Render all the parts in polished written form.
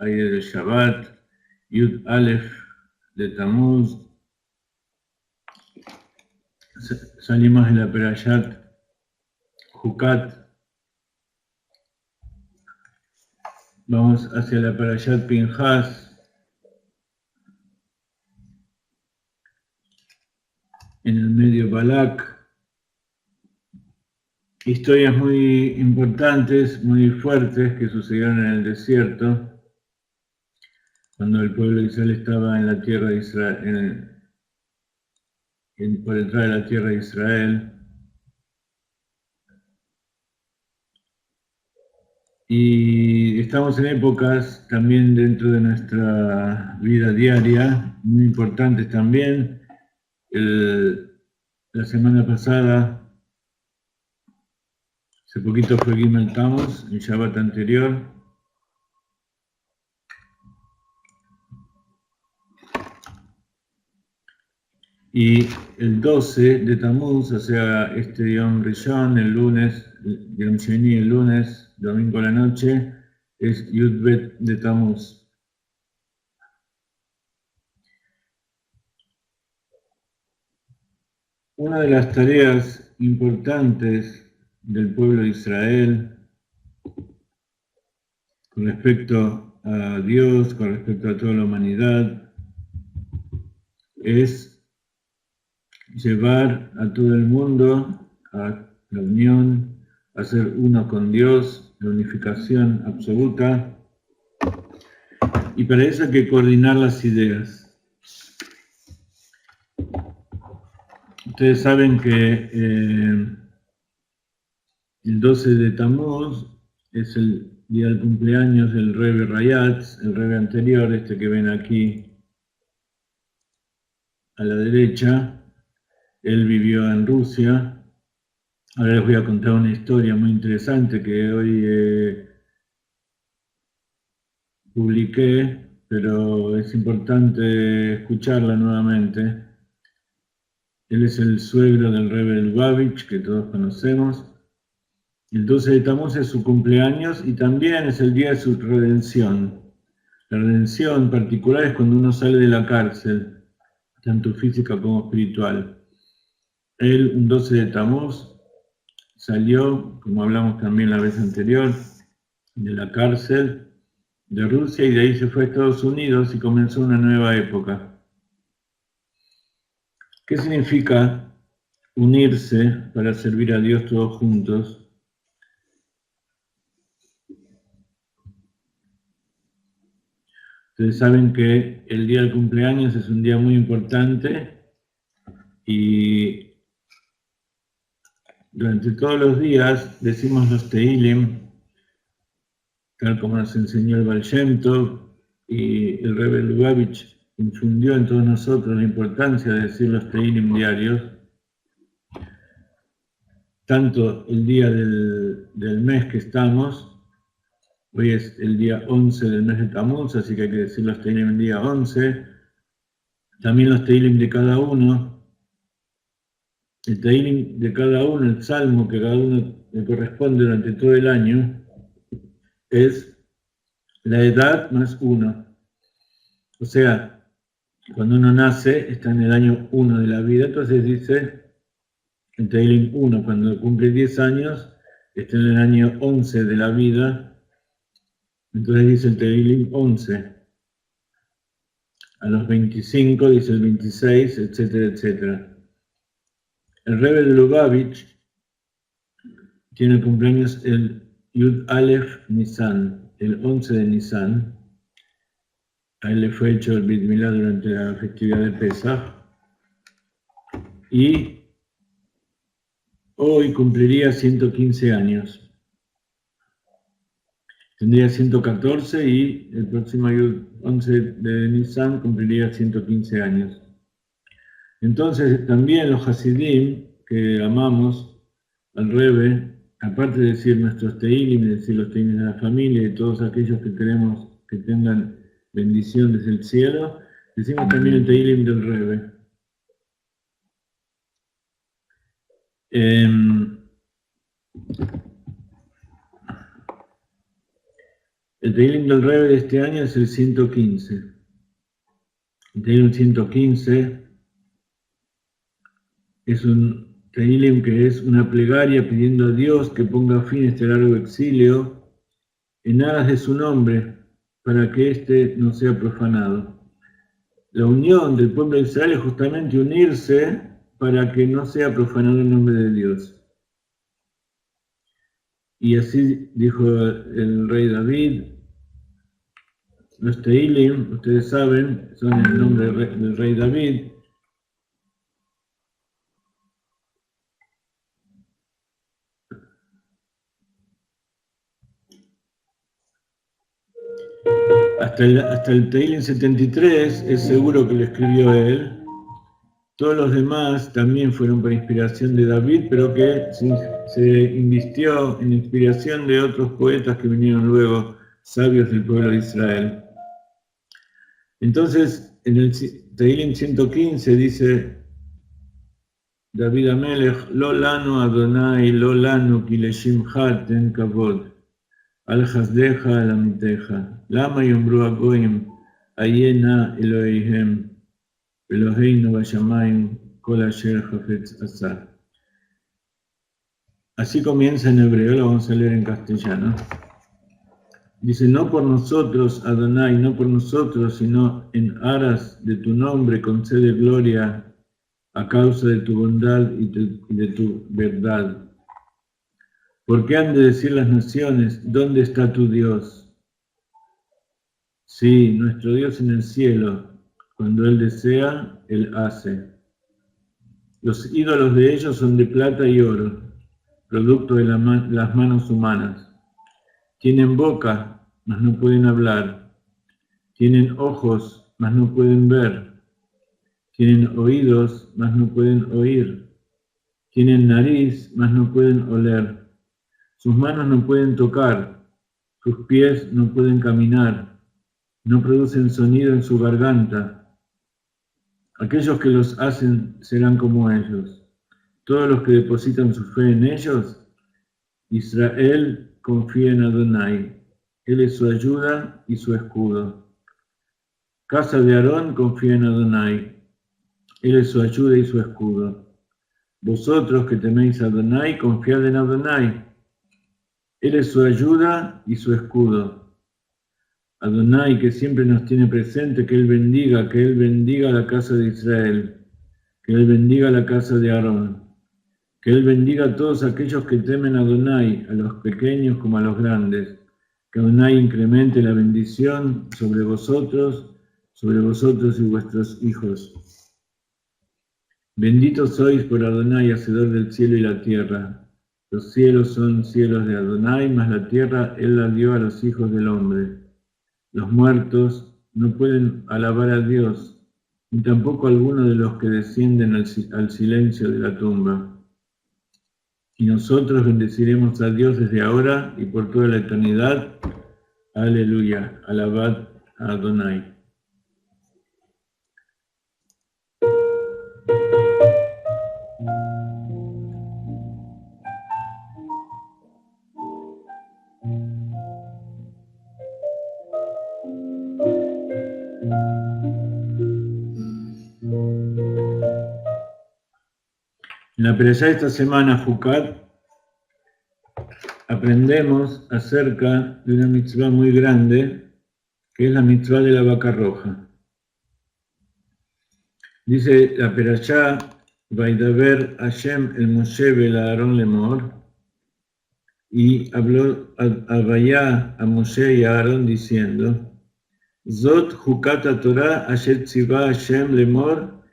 Ayer de Shabbat, Yud Aleph de Tammuz. Salimos de la Perashat Jucat. Vamos hacia la Perashat Pinhas. En el medio Balak. Historias muy importantes, muy fuertes que sucedieron en el desierto, cuando el pueblo de Israel estaba en la tierra de Israel, por entrar a la tierra de Israel. Y estamos en épocas también dentro de nuestra vida diaria, muy importantes también. La semana pasada, hace poquito fue Gimel Tammuz, el Shabbat anterior. Y el 12 de Tammuz, o sea, este Yom Rishon, el lunes, Yom Sheni, el lunes, domingo a la noche, es Yud Bet de Tammuz. Una de las tareas importantes del pueblo de Israel con respecto a Dios, con respecto a toda la humanidad, es llevar a todo el mundo a la unión, a ser uno con Dios, la unificación absoluta, y para eso hay que coordinar las ideas. Ustedes saben que el 12 de Tammuz es el día del cumpleaños del Rebbe Rayatz, el Rebbe anterior, este que ven aquí a la derecha. Él vivió en Rusia. Ahora les voy a contar una historia muy interesante que hoy publiqué, pero es importante escucharla nuevamente. Él es el suegro del Rebbe Lubavitch, que todos conocemos. El 12 de Tammuz es su cumpleaños y también es el día de su redención. La redención en particular es cuando uno sale de la cárcel, tanto física como espiritual. Él, un 12 de Tammuz, salió, como hablamos también la vez anterior, de la cárcel de Rusia y de ahí se fue a Estados Unidos y comenzó una nueva época. ¿Qué significa unirse para servir a Dios todos juntos? Ustedes saben que el día del cumpleaños es un día muy importante y durante todos los días decimos los Tehilim, tal como nos enseñó el Baal Shem Tov, y el Rebbe Lubavitch infundió en todos nosotros la importancia de decir los Tehilim diarios, tanto el día del mes que estamos. Hoy es el día 11 del mes de Tammuz, así que hay que decir los Tehilim el día 11. También los Tehilim de cada uno. El Tehilim de cada uno, el salmo que cada uno le corresponde durante todo el año, es la edad más 1. O sea, cuando uno nace, está en el año 1 de la vida, entonces dice el Tehilim 1. Cuando cumple 10 años, está en el año 11 de la vida. Entonces dice el Tehilim 11. A los 25 dice el 26, etcétera, etcétera. El Rebbe de Lubavitch tiene cumpleaños el Yud Aleph Nisan, el 11 de Nisan. A él le fue hecho el Brit Milá durante la festividad de Pesach. Y hoy cumpliría 115 años. tendría 114 y el próximo 11 de Nisan cumpliría 115 años. Entonces también los Hasidim, que amamos al Rebbe, aparte de decir nuestros Teilim, de decir los Teilim de la familia y todos aquellos que queremos que tengan bendición desde el cielo, decimos también el Teilim del Rebbe. El Teilim del Rebbe de este año es el 115. El Teilim 115 es un Teilim que es una plegaria pidiendo a Dios que ponga fin a este largo exilio en aras de su nombre, para que éste no sea profanado. La unión del pueblo de Israel es justamente unirse para que no sea profanado el nombre de Dios. Y así dijo el rey David. Los Teilim, ustedes saben, son el nombre del rey David. Hasta el Teilim 73 es seguro que lo escribió él. Todos los demás también fueron por inspiración de David, pero que se invistió en inspiración de otros poetas que vinieron luego, sabios del pueblo de Israel. Entonces, en el Teilim 115 dice David Amelech, Lo lanu Adonai, lo lanu ki leshimcha ten kavod, al hasdeja al amiteja, lama yombru agoim, ayena Eloheihem, Eloheinu vashamayim, kol asher hafetz asa. Así comienza en hebreo, lo vamos a leer en castellano. Dice, no por nosotros, Adonai, no por nosotros, sino en aras de tu nombre, concede gloria a causa de tu bondad y de tu verdad. ¿Por qué han de decir las naciones, ¿dónde está tu Dios? Sí, nuestro Dios en el cielo, cuando Él desea, Él hace. Los ídolos de ellos son de plata y oro, producto de las manos humanas. Tienen boca, mas no pueden hablar. Tienen ojos, mas no pueden ver. Tienen oídos, mas no pueden oír. Tienen nariz, mas no pueden oler. Sus manos no pueden tocar. Sus pies no pueden caminar. No producen sonido en su garganta. Aquellos que los hacen serán como ellos. Todos los que depositan su fe en ellos, Israel confía en Adonai. Él es su ayuda y su escudo. Casa de Aarón confía en Adonai. Él es su ayuda y su escudo. Vosotros que teméis a Adonai, confiad en Adonai. Él es su ayuda y su escudo. Adonai, que siempre nos tiene presente, que Él bendiga la casa de Israel, que Él bendiga la casa de Aarón, que Él bendiga a todos aquellos que temen a Adonai, a los pequeños como a los grandes, que Adonai incremente la bendición sobre vosotros y vuestros hijos. Benditos sois por Adonai, hacedor del cielo y la tierra. Los cielos son cielos de Adonai, mas la tierra Él la dio a los hijos del hombre. Los muertos no pueden alabar a Dios, ni tampoco alguno de los que descienden al silencio de la tumba. Y nosotros bendeciremos a Dios desde ahora y por toda la eternidad. Aleluya. Alabad a Adonai. En la perashá de esta semana, Jucat, aprendemos acerca de una mitzvah muy grande, que es la mitzvah de la vaca roja. Dice la perashá, Vaidaber Hashem el Moshe bel Aarón lemor, y habló a Moshe y a Aarón diciendo, Zot Jucat Torah asher tzivá Hashem lemor,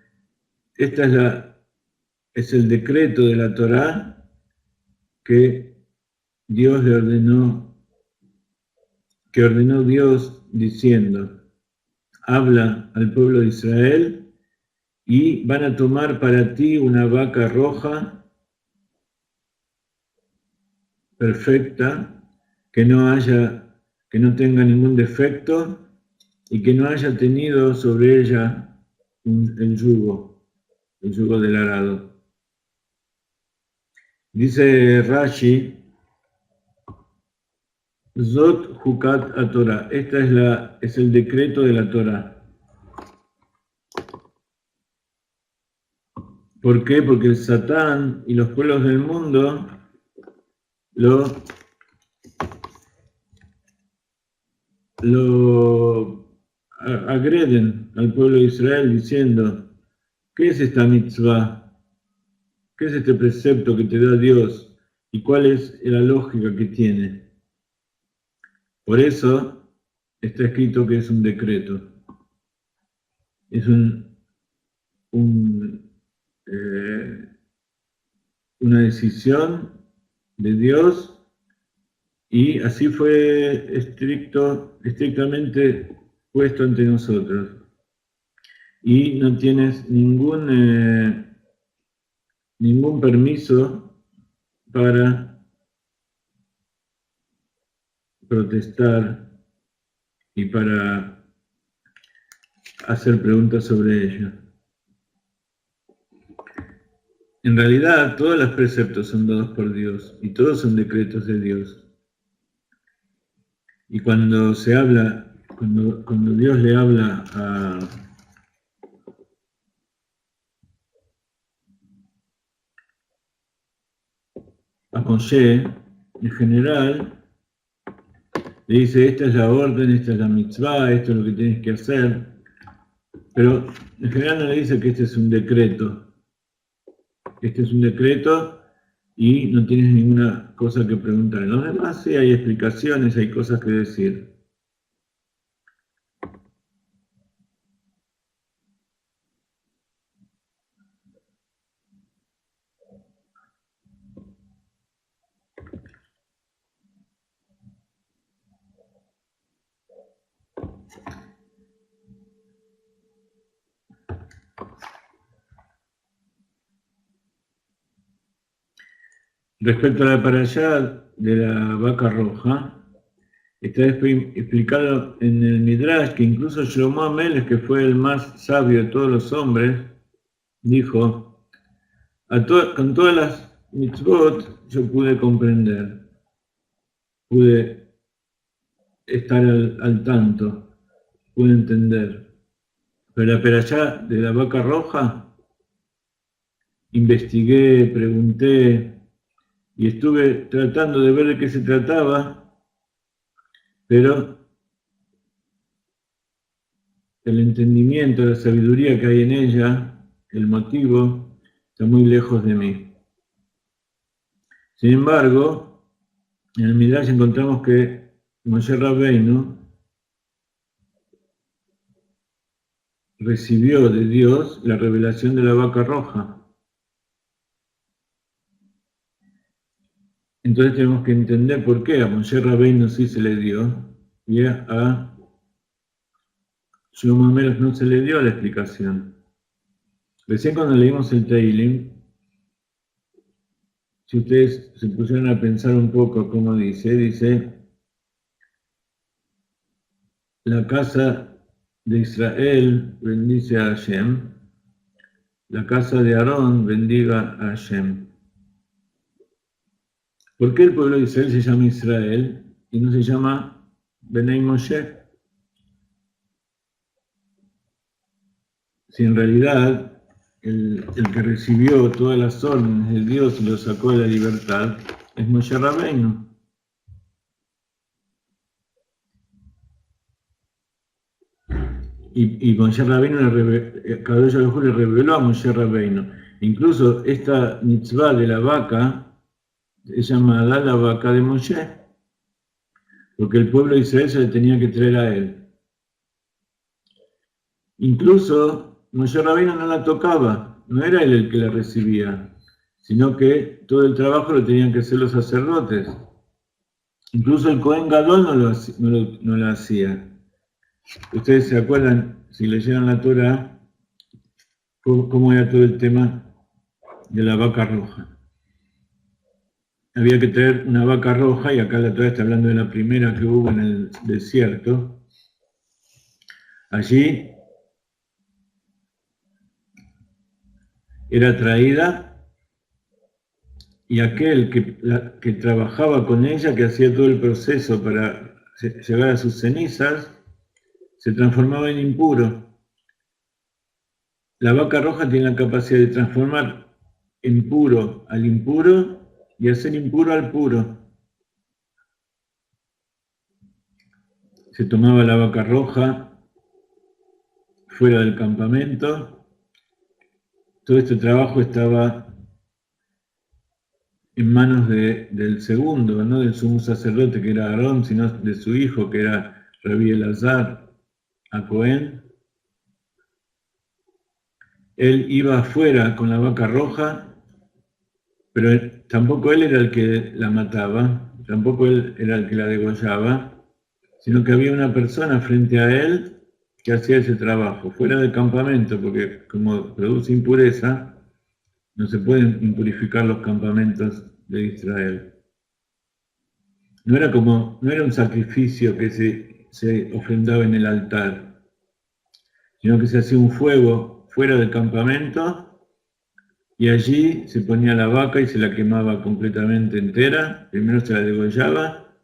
es el decreto de la Torá que Dios le ordenó que ordenó Dios diciendo: habla al pueblo de Israel y van a tomar para ti una vaca roja perfecta, que no tenga ningún defecto y que no haya tenido sobre ella el yugo del arado. Dice Rashi: Zot Hukat HaTorah. Es el decreto de la Torah. ¿Por qué? Porque el Satán y los pueblos del mundo lo agreden al pueblo de Israel diciendo: ¿qué es esta mitzvah? ¿Qué es este precepto que te da Dios? ¿Y cuál es la lógica que tiene? Por eso está escrito que es un decreto. Es una decisión de Dios, y así fue estrictamente puesto ante nosotros. Y no tienes ningún permiso para protestar y para hacer preguntas sobre ello. En realidad, todos los preceptos son dados por Dios y todos son decretos de Dios. Y cuando Dios le habla a Moshe, en general, le dice: esta es la orden, esta es la mitzvah, esto es lo que tienes que hacer. Pero en general no le dice que este es un decreto. Este es un decreto y no tienes ninguna cosa que preguntar. En los demás sí hay explicaciones, hay cosas que decir. Respecto a la parashá de la vaca roja, está explicado en el Midrash que incluso Shlomo Amelech, que fue el más sabio de todos los hombres, dijo: con todas las mitzvot yo pude comprender, pude estar al tanto, pude entender. Pero la perashá de la vaca roja, investigué, pregunté y estuve tratando de ver de qué se trataba, pero el entendimiento, la sabiduría que hay en ella, el motivo, está muy lejos de mí. Sin embargo, en el Midrash encontramos que Moshe Rabbeinu recibió de Dios la revelación de la vaca roja. Entonces tenemos que entender por qué a Moshe Rabbeinu sí se le dio y a Shlomo Amelech no se le dio la explicación. Recién cuando leímos el Teilim, si ustedes se pusieron a pensar un poco cómo dice: la casa de Israel bendice a Hashem, la casa de Aarón bendiga a Hashem. ¿Por qué el pueblo de Israel se llama Israel y no se llama Benei Moshe? Si en realidad el que recibió todas las órdenes de Dios y lo sacó de la libertad es Moshe Rabbeinu. Y Moshe Rabbeinu le reveló a Moshe Rabbeinu. Incluso esta mitzvah de la vaca es llamada la vaca de Moshe, porque el pueblo de Israel se le tenía que traer a él. Incluso Moshe Rabbeinu no la tocaba, no era él el que la recibía, sino que todo el trabajo lo tenían que hacer los sacerdotes. Incluso el Cohen Gadol no lo hacía. Ustedes se acuerdan, si leyeron la Torah, cómo era todo el tema de la vaca roja. Había que traer una vaca roja, y acá la Torah está hablando de la primera que hubo en el desierto. Allí era traída, y aquel que trabajaba con ella, que hacía todo el proceso para llegar a sus cenizas, se transformaba en impuro. La vaca roja tiene la capacidad de transformar en puro al impuro y hacer impuro al puro. Se tomaba la vaca roja fuera del campamento. Todo este trabajo estaba en manos del segundo, no del sumo sacerdote que era Aarón, sino de su hijo que era Rabí Elazar a Cohen. Él iba afuera con la vaca roja, pero tampoco él era el que la mataba, tampoco él era el que la degollaba, sino que había una persona frente a él que hacía ese trabajo, fuera del campamento, porque como produce impureza, no se pueden impurificar los campamentos de Israel. No era un sacrificio que se ofrendaba en el altar, sino que se hacía un fuego fuera del campamento y allí se ponía la vaca y se la quemaba completamente entera. Primero se la degollaba,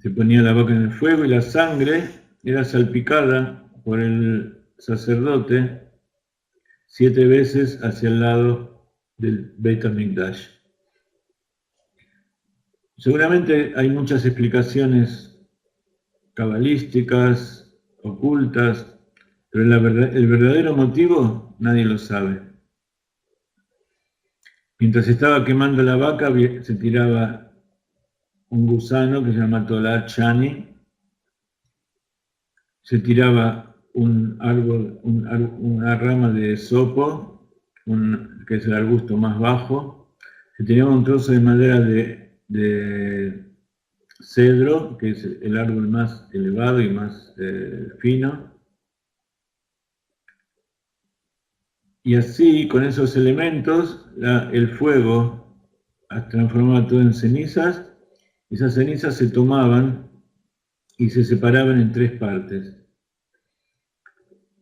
se ponía la vaca en el fuego y la sangre era salpicada por el sacerdote 7 veces hacia el lado del Beit HaMikdash. Seguramente hay muchas explicaciones cabalísticas, ocultas, pero el verdadero motivo nadie lo sabe. Mientras estaba quemando la vaca, se tiraba un gusano que se llama Tolat Shani, se tiraba un árbol, una rama de sopo, que es el arbusto más bajo, se tiraba un trozo de madera de cedro, que es el árbol más elevado y más fino. Y así, con esos elementos, el fuego transformaba todo en cenizas. Esas cenizas se tomaban y se separaban en 3 partes.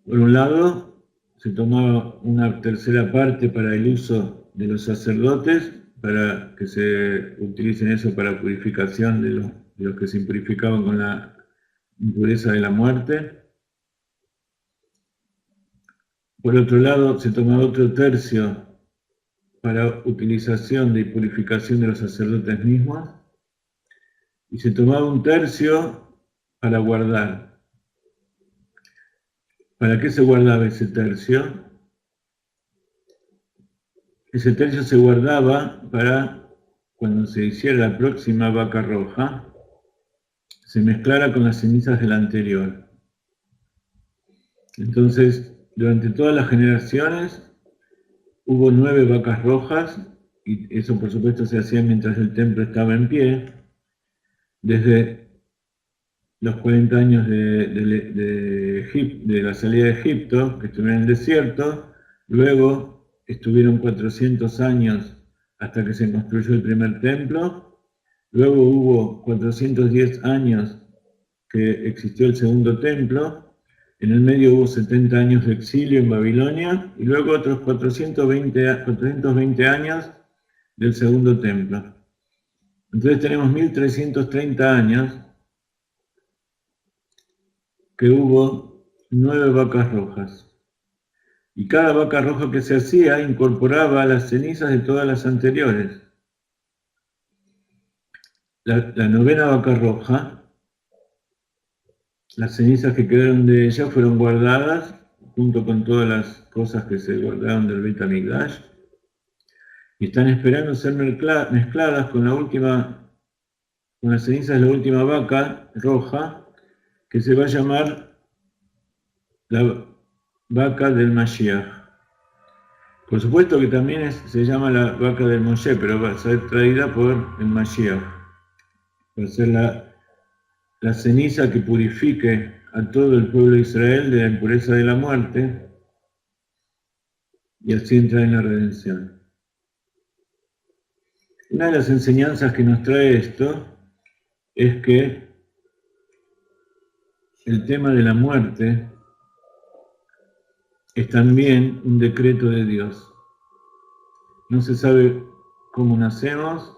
Por un lado, se tomaba una tercera parte para el uso de los sacerdotes, para que se utilicen eso para purificación de los que se impurificaban con la impureza de la muerte. Por otro lado, se tomaba otro tercio para utilización de purificación de los sacerdotes mismos, y se tomaba un tercio para guardar. ¿Para qué se guardaba ese tercio? Ese tercio se guardaba para cuando se hiciera la próxima vaca roja, se mezclara con las cenizas de la anterior. Entonces, durante todas las generaciones hubo 9 vacas rojas, y eso por supuesto se hacía mientras el templo estaba en pie. Desde los 40 años de la salida de Egipto, que estuvieron en el desierto, luego estuvieron 400 años hasta que se construyó el primer templo, luego hubo 410 años que existió el segundo templo, en el medio hubo 70 años de exilio en Babilonia, y luego otros 420 años del segundo templo. Entonces tenemos 1330 años que hubo 9 vacas rojas. Y cada vaca roja que se hacía incorporaba las cenizas de todas las anteriores. La novena vaca roja, las cenizas que quedaron de ella fueron guardadas junto con todas las cosas que se guardaron del Beit HaMikdash, y están esperando ser mezcladas con las cenizas de la última vaca roja, que se va a llamar la vaca del Mashiach. Por supuesto que también se llama la vaca del Moshe, pero va a ser traída por el Mashiach. Va a ser la ceniza que purifique a todo el pueblo de Israel de la impureza de la muerte y así entrar en la redención. Una de las enseñanzas que nos trae esto es que el tema de la muerte es también un decreto de Dios. No se sabe cómo nacemos,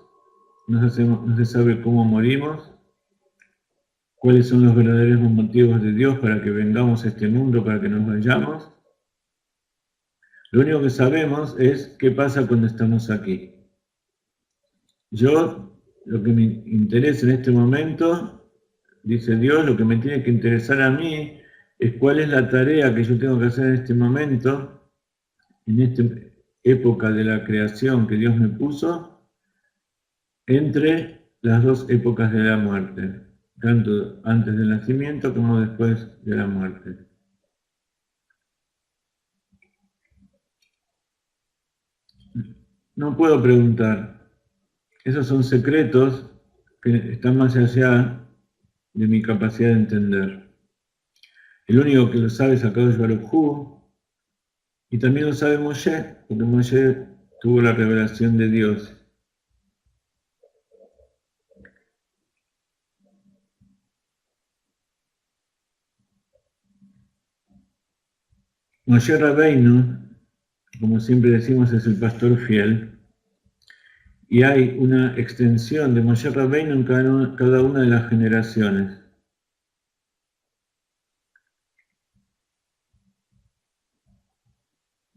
no se sabe cómo morimos, cuáles son los verdaderos motivos de Dios para que vengamos a este mundo, para que nos vayamos. Lo único que sabemos es qué pasa cuando estamos aquí. Yo, lo que me interesa en este momento, dice Dios, lo que me tiene que interesar a mí es cuál es la tarea que yo tengo que hacer en este momento, en esta época de la creación que Dios me puso, entre las dos épocas de la muerte, tanto antes del nacimiento como después de la muerte. No puedo preguntar. Esos son secretos que están más allá de mi capacidad de entender. El único que lo sabe es Akadosh Baruj Hu, y también lo sabe Moshe, porque Moshe tuvo la revelación de Dios. Moshe Rabbeinu, como siempre decimos, es el pastor fiel, y hay una extensión de Moshe Rabbeinu en cada una de las generaciones.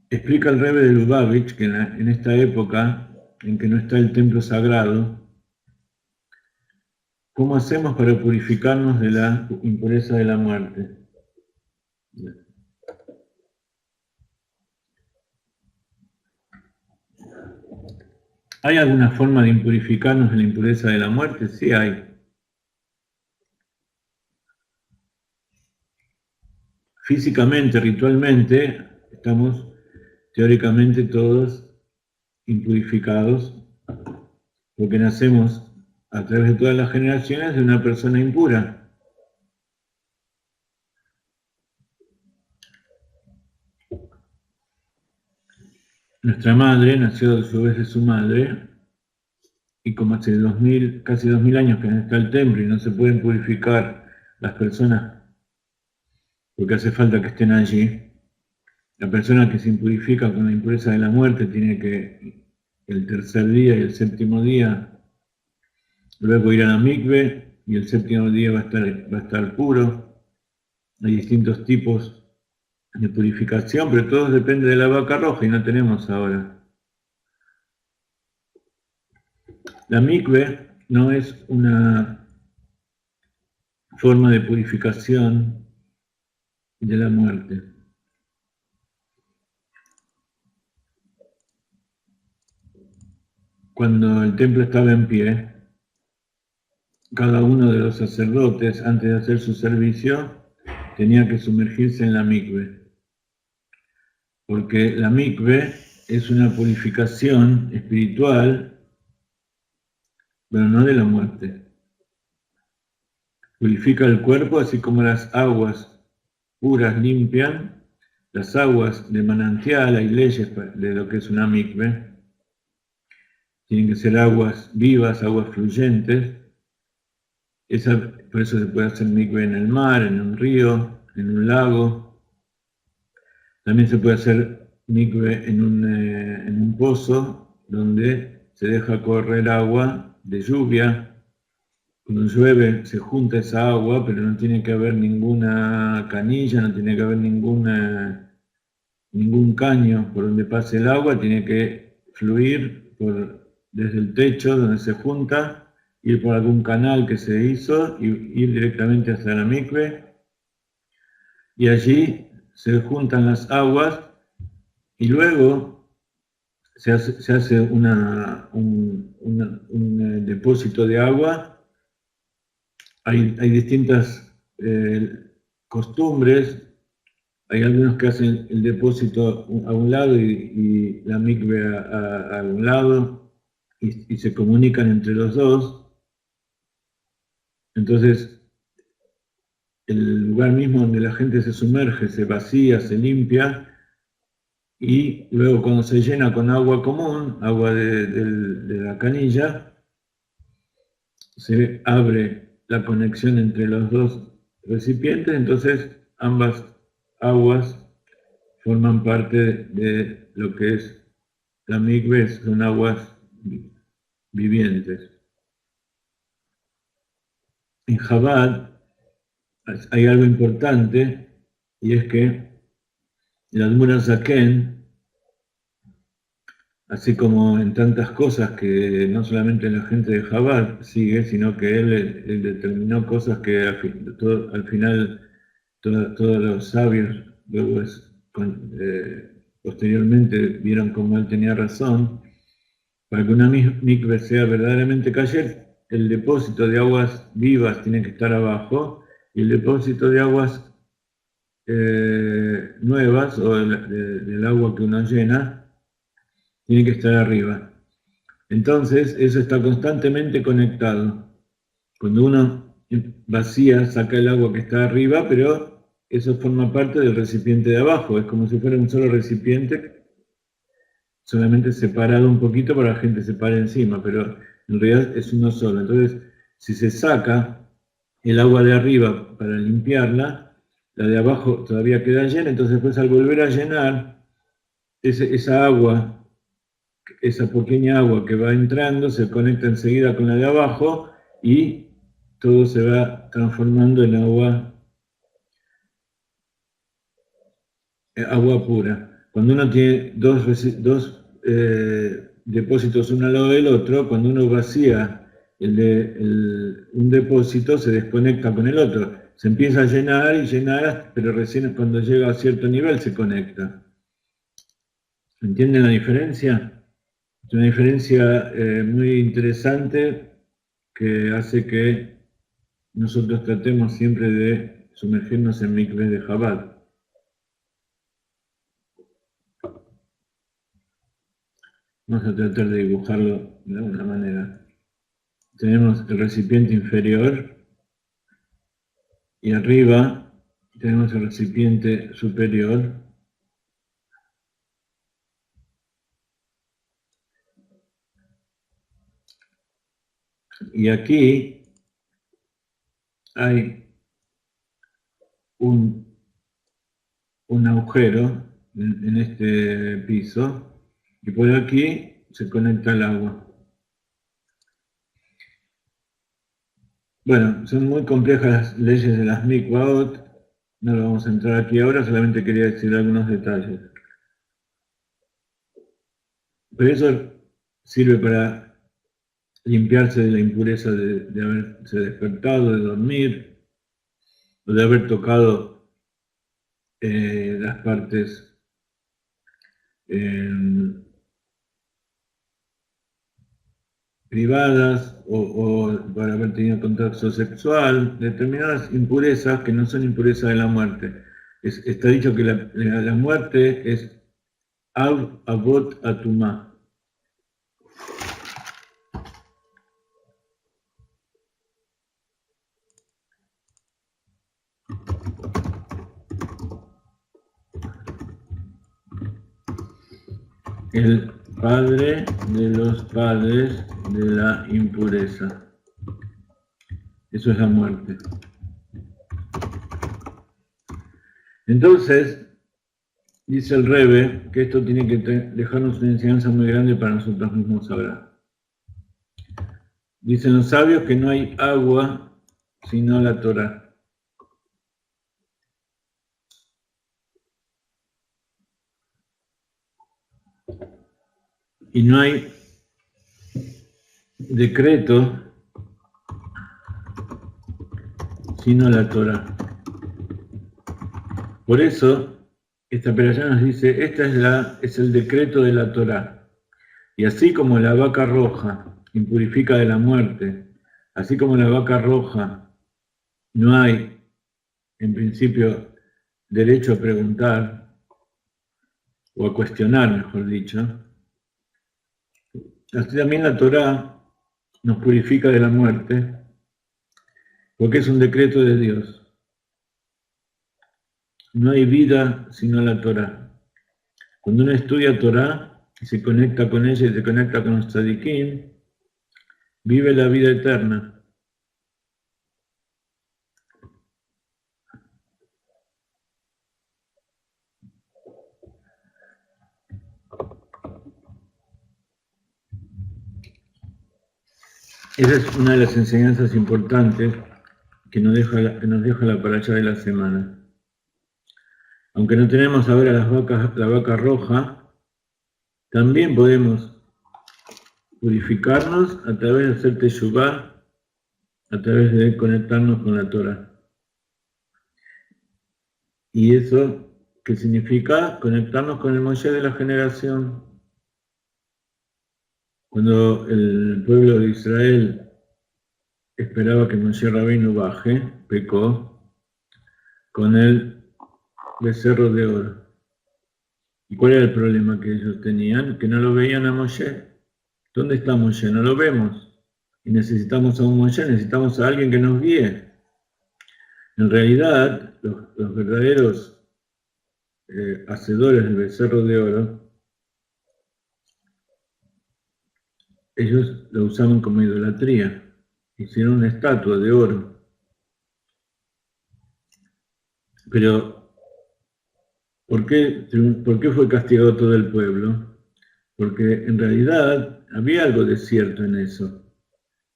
Explica el Rebbe de Lubavitch que en esta época en que no está el templo sagrado, ¿cómo hacemos para purificarnos de la impureza de la muerte? ¿Hay alguna forma de impurificarnos de la impureza de la muerte? Sí hay. Físicamente, ritualmente, estamos teóricamente todos impurificados porque nacemos a través de todas las generaciones de una persona impura. Nuestra madre nació a su vez de su madre, y como hace casi 2000 años que no está el templo y no se pueden purificar las personas porque hace falta que estén allí, la persona que se impurifica con la impureza de la muerte tiene que el tercer día y el séptimo día luego ir a la mikve, y el séptimo día va a estar puro. Hay distintos tipos de purificación, pero todo depende de la vaca roja y no tenemos ahora. La mikve no es una forma de purificación de la muerte. Cuando el templo estaba en pie, cada uno de los sacerdotes, antes de hacer su servicio, tenía que sumergirse en la mikve. Porque la mikve es una purificación espiritual, pero no de la muerte. Purifica el cuerpo, así como las aguas puras limpian, las aguas de manantial, hay leyes de lo que es una mikve. Tienen que ser aguas vivas, aguas fluyentes. Por eso se puede hacer mikve en el mar, en un río, en un lago. También se puede hacer mikve en un pozo donde se deja correr agua de lluvia. Cuando llueve se junta esa agua, pero no tiene que haber ninguna canilla, no tiene que haber ningún caño por donde pase el agua, tiene que fluir desde el techo donde se junta, ir por algún canal que se hizo y ir directamente hasta la mikve. Y allí se juntan las aguas y luego se hace un depósito de agua. Hay distintas costumbres. Hay algunos que hacen el depósito a un lado y la mikve a un lado y se comunican entre los dos. Entonces, el lugar mismo donde la gente se sumerge, se vacía, se limpia, y luego cuando se llena con agua común, agua de la canilla, se abre la conexión entre los dos recipientes, entonces ambas aguas forman parte de lo que es la mikve, son aguas vivientes. En Chabad hay algo importante, y es que el Admur Zaken, así como en tantas cosas que no solamente la gente de Chabad sigue, sino que él determinó cosas que al final todos los sabios luego posteriormente vieron cómo él tenía razón. Para que una mikve sea verdaderamente kasher, el depósito de aguas vivas tiene que estar abajo y el depósito de aguas nuevas o del agua que uno llena tiene que estar arriba. Entonces, eso está constantemente conectado. Cuando uno vacía, saca el agua que está arriba, pero eso forma parte del recipiente de abajo. Es como si fuera un solo recipiente, solamente separado un poquito para que la gente se pare encima, pero en realidad es uno solo. Entonces, si se saca el agua de arriba para limpiarla, la de abajo todavía queda llena, entonces después al volver a llenar, esa agua, esa pequeña agua que va entrando, se conecta enseguida con la de abajo y todo se va transformando en agua pura. Cuando uno tiene dos depósitos uno al lado del otro, cuando uno vacía un depósito, se desconecta con el otro. Se empieza a llenar y llenar, pero recién cuando llega a cierto nivel se conecta. ¿Entienden la diferencia? Es una diferencia muy interesante que hace que nosotros tratemos siempre de sumergirnos en mikveh de Chabad. Vamos a tratar de dibujarlo de alguna manera. Tenemos el recipiente inferior y arriba tenemos el recipiente superior. Y aquí hay un agujero en este piso y por aquí se conecta el agua. Bueno, son muy complejas las leyes de las mikvaot, no lo vamos a entrar aquí ahora, solamente quería decir algunos detalles. Pero eso sirve para limpiarse de la impureza de haberse despertado, de dormir, o de haber tocado las partes privadas o por haber tenido contacto sexual, determinadas impurezas que no son impurezas de la muerte. Está dicho que la muerte es Av Avot Atumá. El padre de los padres de la impureza. Eso es la muerte. Entonces, dice el Rebbe que esto tiene que dejarnos una enseñanza muy grande para nosotros mismos ahora. Dicen los sabios que no hay agua sino la Torah. Y no hay decreto sino la Torah. Por eso, esta perashá nos dice, es el decreto de la Torah. Y así como la vaca roja impurifica de la muerte, así como la vaca roja no hay, en principio, derecho a preguntar, o a cuestionar, mejor dicho, así también la Torah nos purifica de la muerte, porque es un decreto de Dios. No hay vida sino la Torah. Cuando uno estudia Torah y se conecta con ella y se conecta con los tzadikim, vive la vida eterna. Esa es una de las enseñanzas importantes que nos deja la parasha de la semana. Aunque no tenemos ahora la vaca roja, también podemos purificarnos a través de hacer teshuvá, a través de conectarnos con la Torah. ¿Y eso qué significa? Conectarnos con el Moshe de la generación. Cuando el pueblo de Israel esperaba que Moshe Rabbeinu baje, pecó con el becerro de oro. ¿Y cuál era el problema que ellos tenían? Que no lo veían a Moshe. ¿Dónde está Moshe? No lo vemos. Y necesitamos a un Moshe, necesitamos a alguien que nos guíe. En realidad, los verdaderos hacedores del becerro de oro, ellos lo usaban como idolatría. Hicieron una estatua de oro. Pero, ¿por qué fue castigado todo el pueblo? Porque en realidad había algo de cierto en eso.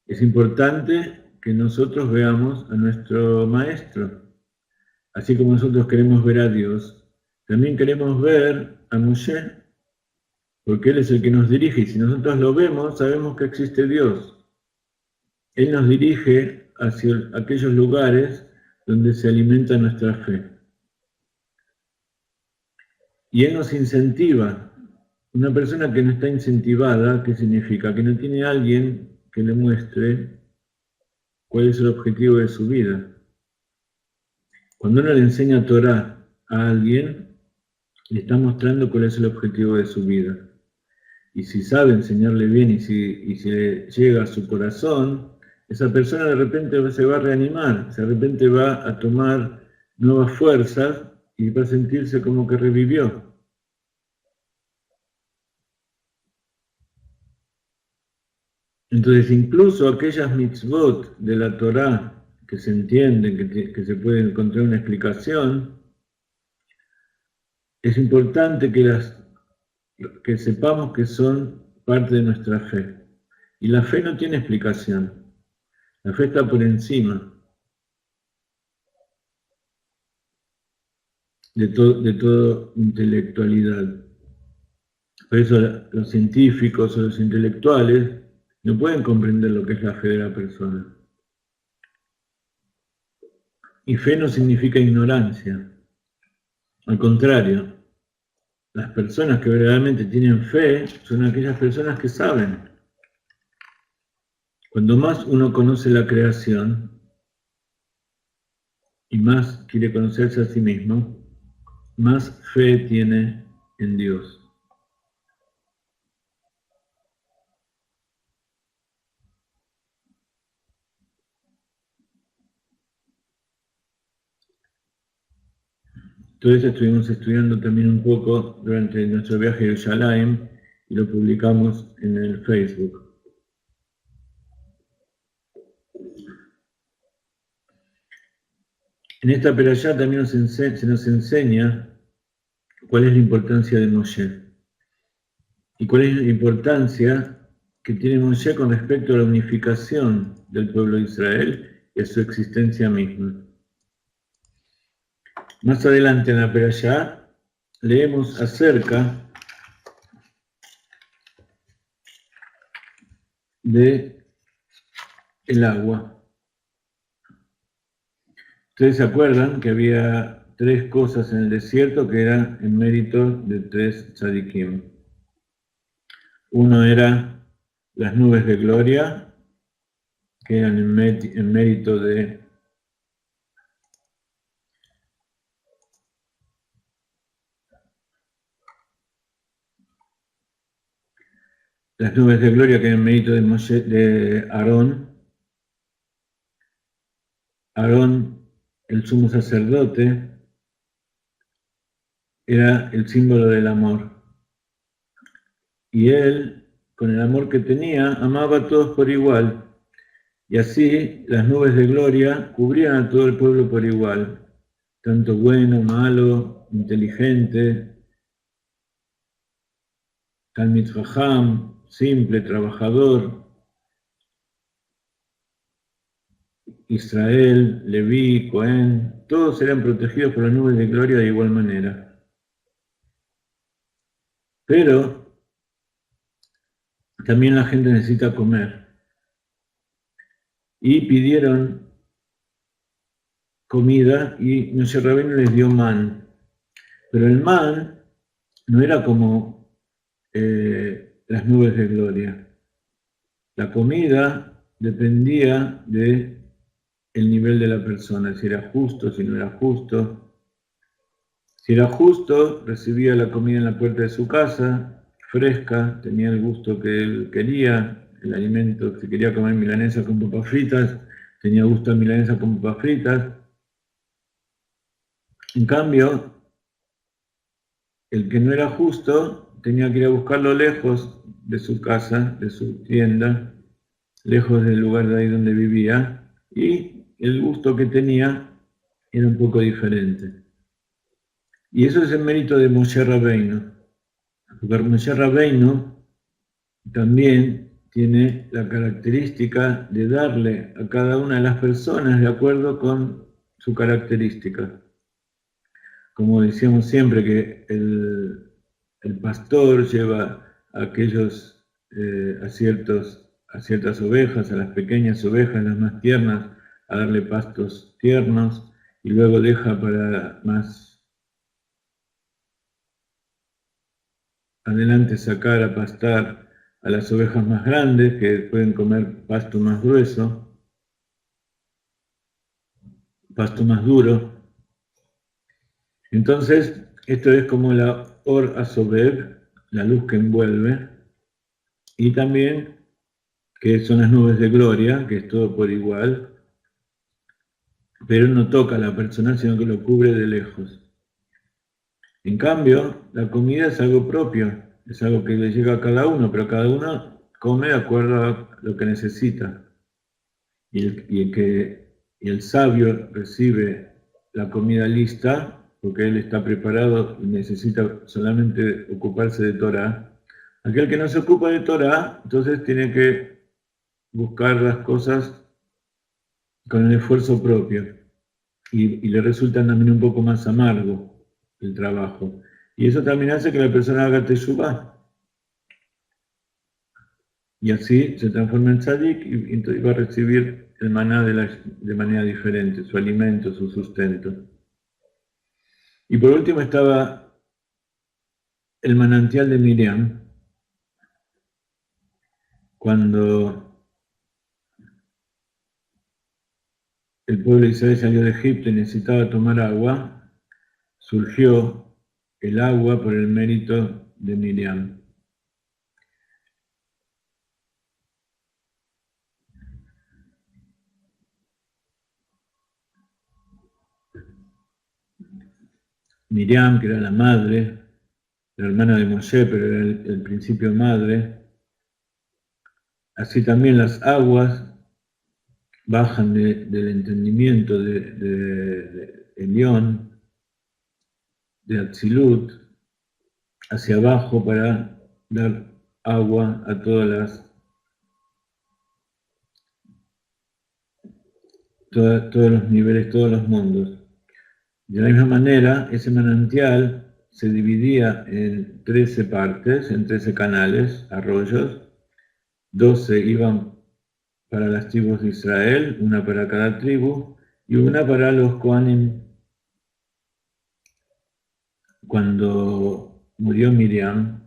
Es importante que nosotros veamos a nuestro maestro. Así como nosotros queremos ver a Dios, también queremos ver a Moshe, porque Él es el que nos dirige, y si nosotros lo vemos, sabemos que existe Dios. Él nos dirige hacia aquellos lugares donde se alimenta nuestra fe. Y Él nos incentiva. Una persona que no está incentivada, ¿qué significa? Que no tiene alguien que le muestre cuál es el objetivo de su vida. Cuando uno le enseña Torah a alguien, le está mostrando cuál es el objetivo de su vida. Y si sabe enseñarle bien y si le llega a su corazón, esa persona de repente se va a reanimar, de repente va a tomar nuevas fuerzas y va a sentirse como que revivió. Entonces, incluso aquellas mitzvot de la Torá que se entienden, que se puede encontrar una explicación, es importante que sepamos que son parte de nuestra fe. Y la fe no tiene explicación. La fe está por encima de toda intelectualidad. Por eso los científicos o los intelectuales no pueden comprender lo que es la fe de la persona. Y fe no significa ignorancia. Al contrario, las personas que verdaderamente tienen fe son aquellas personas que saben. Cuando más uno conoce la creación y más quiere conocerse a sí mismo, más fe tiene en Dios. Todo eso estuvimos estudiando también un poco durante nuestro viaje a Yerushalayim y lo publicamos en el Facebook. En esta perashá también se nos enseña cuál es la importancia de Moshe y cuál es la importancia que tiene Moshe con respecto a la unificación del pueblo de Israel y a su existencia misma. Más adelante en la perashá leemos acerca de el agua. Ustedes se acuerdan que había 3 cosas en el desierto que eran en mérito de 3 tzadikim. Uno era las nubes de gloria, que eran en mérito de las nubes de gloria, que eran en mérito de Aarón, Aarón, el sumo sacerdote, era el símbolo del amor. Y él, con el amor que tenía, amaba a todos por igual. Y así las nubes de gloria cubrían a todo el pueblo por igual, tanto bueno, malo, inteligente, Talmid Jajam, simple, trabajador, Israel, Leví, Cohen, todos eran protegidos por las nubes de gloria de igual manera. Pero también la gente necesita comer. Y pidieron comida y Moshe Rabbeinu les dio man. Pero el man no era como las nubes de gloria. La comida dependía del nivel de la persona, si era justo, si no era justo. Si era justo, recibía la comida en la puerta de su casa, fresca, tenía el gusto que él quería, el alimento, si quería comer milanesa con papas fritas, tenía gusto a milanesa con papas fritas. En cambio, el que no era justo tenía que ir a buscarlo lejos de su casa, de su tienda, lejos del lugar de ahí donde vivía, y el gusto que tenía era un poco diferente. Y eso es el mérito de Moshe Rabbeinu. Porque Moshe Rabbeinu también tiene la característica de darle a cada una de las personas de acuerdo con su característica. Como decíamos siempre que el pastor lleva a aquellos, a ciertas ovejas, a las pequeñas ovejas, las más tiernas, a darle pastos tiernos y luego deja para más adelante sacar a pastar a las ovejas más grandes que pueden comer pasto más grueso, pasto más duro. Entonces, esto es como la Or Asobeb, la luz que envuelve, y también que son las nubes de gloria, que es todo por igual, pero no toca a la persona, sino que lo cubre de lejos. En cambio, la comida es algo propio, es algo que le llega a cada uno, pero cada uno come de acuerdo a lo que necesita. Y el sabio recibe la comida lista, porque él está preparado y necesita solamente ocuparse de Torah. Aquel que no se ocupa de Torah, entonces tiene que buscar las cosas con el esfuerzo propio y le resulta también un poco más amargo el trabajo. Y eso también hace que la persona haga teshuvah. Y así se transforma en tzadik y va a recibir el maná de manera diferente, su alimento, su sustento. Y por último estaba el manantial de Miriam, cuando el pueblo de Israel salió de Egipto y necesitaba tomar agua, surgió el agua por el mérito de Miriam. Miriam, que era la madre, la hermana de Moshe, pero era el principio madre. Así también las aguas bajan del entendimiento de Elión, de Atzilut, hacia abajo para dar agua a todos los niveles, todos los mundos. De la misma manera, ese manantial se dividía en 13 partes, en 13 canales, arroyos. 12 iban para las tribus de Israel, una para cada tribu, y una para los Kohanim. Cuando murió Miriam,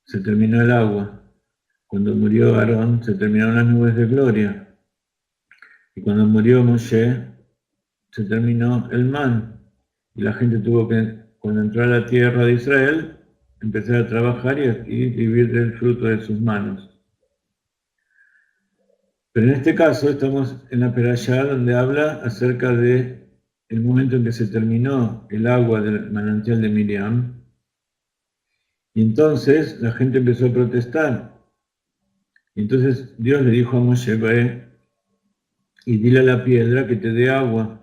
se terminó el agua. Cuando murió Aarón, se terminaron las nubes de gloria. Y cuando murió Moshe, se terminó el man. Y la gente tuvo que, cuando entró a la tierra de Israel, empezar a trabajar y vivir del fruto de sus manos. Pero en este caso estamos en la Perashá donde habla acerca de el momento en que se terminó el agua del manantial de Miriam. Y entonces la gente empezó a protestar. Y entonces Dios le dijo a Moshe, ve y dile a la piedra que te dé agua.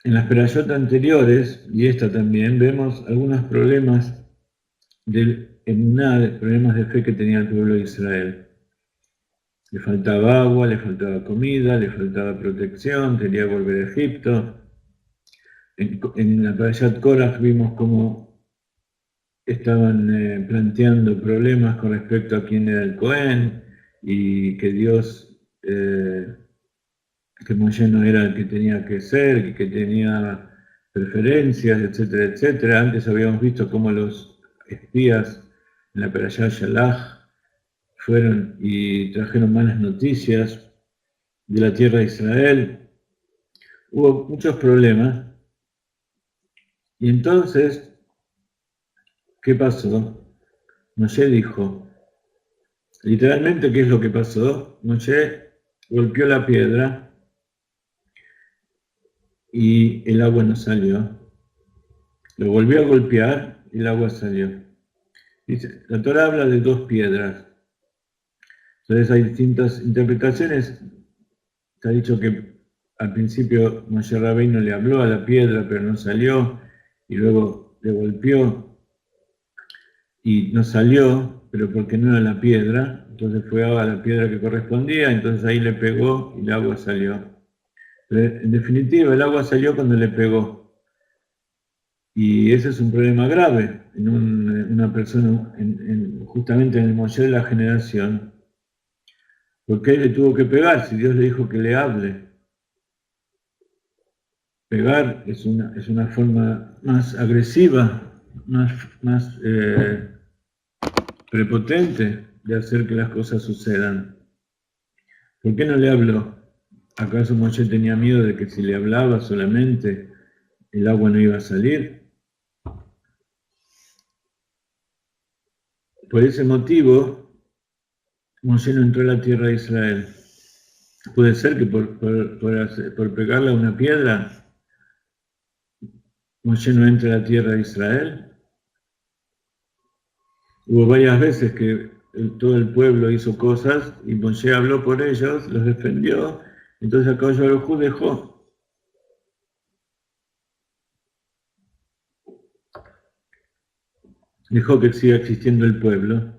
En las perashot anteriores, y esta también, vemos algunos problemas del emuná, problemas de fe que tenía el pueblo de Israel. Le faltaba agua, le faltaba comida, le faltaba protección, quería volver a Egipto. En la Parashat Korach vimos cómo estaban planteando problemas con respecto a quién era el Cohen y que Dios, que Moshe no era el que tenía que ser, que tenía preferencias, etcétera, etcétera. Antes habíamos visto cómo los espías en la Parashat Shalach fueron y trajeron malas noticias de la tierra de Israel. Hubo muchos problemas. Y entonces, ¿qué pasó? Moshe dijo, literalmente, ¿qué es lo que pasó? Moshe golpeó la piedra y el agua no salió. Lo volvió a golpear y el agua salió. Dice, la Torah habla de dos piedras. Entonces hay distintas interpretaciones. Se ha dicho que al principio Moshe Rabbeinu le habló a la piedra, pero no salió, y luego le golpeó y no salió, pero porque no era la piedra, entonces fue a la piedra que correspondía, entonces ahí le pegó y el agua salió. Pero en definitiva, el agua salió cuando le pegó. Y ese es un problema grave en una persona, justamente en el Moshe de la generación. ¿Por qué le tuvo que pegar si Dios le dijo que le hable? Pegar es una forma más agresiva, más prepotente de hacer que las cosas sucedan. ¿Por qué no le habló? ¿Acaso Moshe tenía miedo de que si le hablaba solamente el agua no iba a salir? Por ese motivo, Moshe no entró a la tierra de Israel. Puede ser que por pegarle a una piedra, Moshe no entre a la tierra de Israel. Hubo varias veces que todo el pueblo hizo cosas y Moshe habló por ellos, los defendió, entonces Akadosh Baruj Hu dejó que siga existiendo el pueblo.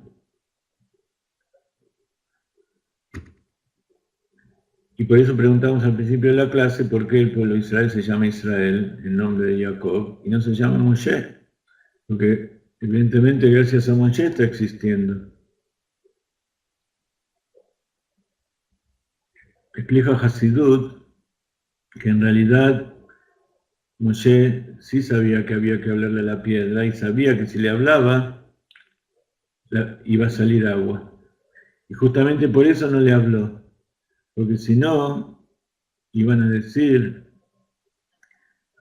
Y por eso preguntamos al principio de la clase por qué el pueblo de Israel se llama Israel, en nombre de Jacob, y no se llama Moshe, porque evidentemente gracias a Moshe está existiendo. Explica Hasidut que en realidad Moshe sí sabía que había que hablarle a la piedra y sabía que si le hablaba iba a salir agua. Y justamente por eso no le habló, porque si no, iban a decir,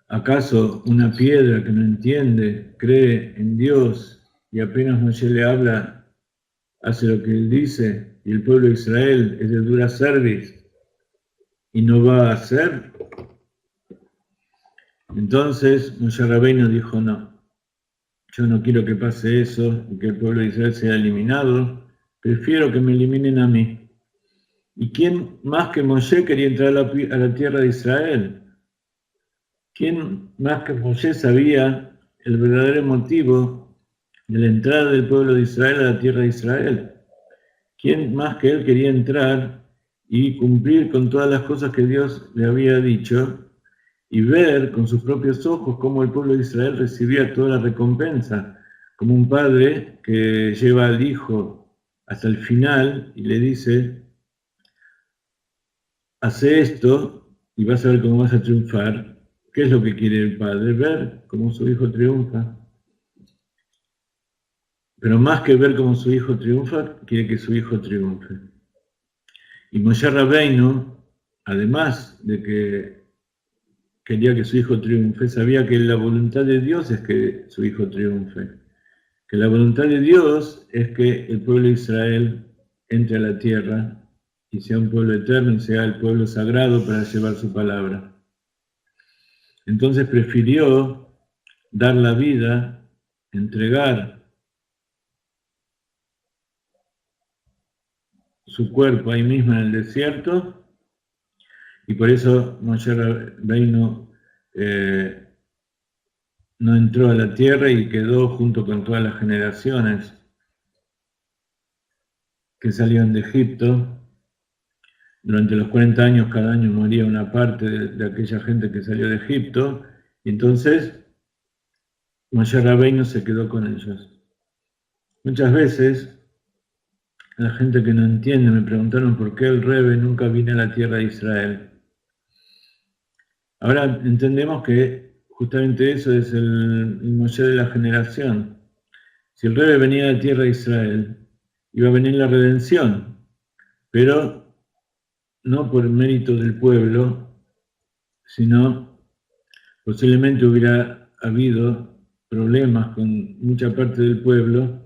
¿acaso una piedra que no entiende, cree en Dios y apenas Moshe le habla, hace lo que él dice y el pueblo de Israel es de dura cerviz y no va a hacer? Entonces Moshe Rabbeinu dijo, no, yo no quiero que pase eso y que el pueblo de Israel sea eliminado, prefiero que me eliminen a mí. ¿Y quién más que Moshe quería entrar a la tierra de Israel? ¿Quién más que Moshe sabía el verdadero motivo de la entrada del pueblo de Israel a la tierra de Israel? ¿Quién más que él quería entrar y cumplir con todas las cosas que Dios le había dicho y ver con sus propios ojos cómo el pueblo de Israel recibía toda la recompensa, como un padre que lleva al hijo hasta el final y le dice, hace esto y vas a ver cómo vas a triunfar? ¿Qué es lo que quiere el padre? Ver cómo su hijo triunfa. Pero más que ver cómo su hijo triunfa, quiere que su hijo triunfe. Y Moshe Rabbeinu, además de que quería que su hijo triunfe, sabía que la voluntad de Dios es que su hijo triunfe. que la voluntad de Dios es que el pueblo de Israel entre a la tierra y sea un pueblo eterno y sea el pueblo sagrado para llevar su palabra. Entonces prefirió dar la vida, entregar su cuerpo ahí mismo en el desierto, y por eso Moshe Rabbeinu no entró a la tierra y quedó junto con todas las generaciones que salieron de Egipto. Durante los 40 años cada año moría una parte de aquella gente que salió de Egipto, y entonces Moshe Rabbeinu se quedó con ellos. Muchas veces la gente que no entiende me preguntaron por qué el Rebbe nunca vino a la tierra de Israel. Ahora entendemos que justamente eso es el Moshe de la generación. Si el Rebbe venía a la tierra de Israel, iba a venir la redención, pero no por mérito del pueblo, sino posiblemente hubiera habido problemas con mucha parte del pueblo,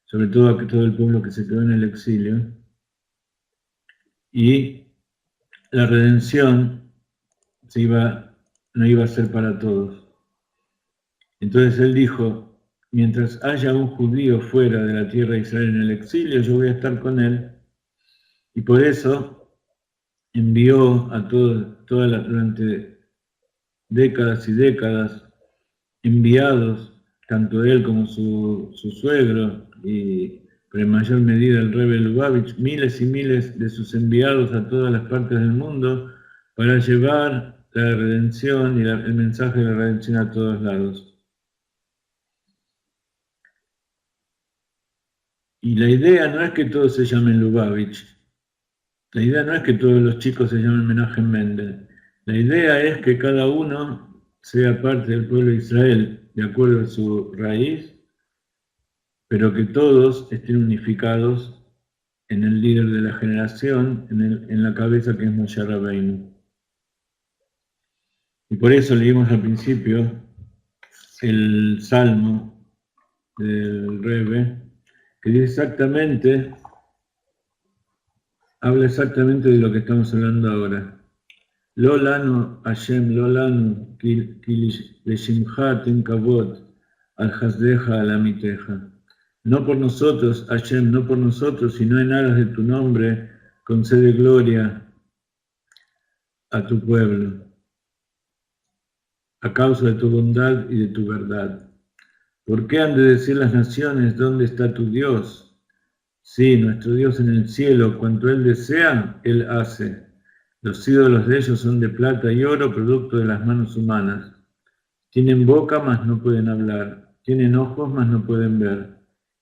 sobre todo todo el pueblo que se quedó en el exilio, y la redención no iba a ser para todos. Entonces él dijo, mientras haya un judío fuera de la tierra de Israel en el exilio, yo voy a estar con él, y por eso envió a durante décadas y décadas, enviados, tanto él como su suegro, pero en mayor medida el Rebbe Lubavitch, miles y miles de sus enviados a todas las partes del mundo para llevar la redención y el mensaje de la redención a todos lados. Y la idea no es que todos se llamen Lubavitch, la idea no es que todos los chicos se llamen Menachem Mendel, la idea es que cada uno sea parte del pueblo de Israel, de acuerdo a su raíz, pero que todos estén unificados en el líder de la generación, en la cabeza que es Moshe Rabbeinu. Y por eso leímos al principio el Salmo del Rebbe, que dice habla exactamente de lo que estamos hablando ahora. Lo lanu Hashem, lo lanu, ki leshimcha ten kavod, al hasdeja al amiteja. No por nosotros, Hashem, no por nosotros, sino en aras de tu nombre, concede gloria a tu pueblo, a causa de tu bondad y de tu verdad. ¿Por qué han de decir las naciones, dónde está tu Dios? Sí, nuestro Dios en el cielo, cuanto Él desea, Él hace. Los ídolos de ellos son de plata y oro, producto de las manos humanas. Tienen boca, mas no pueden hablar. Tienen ojos, mas no pueden ver.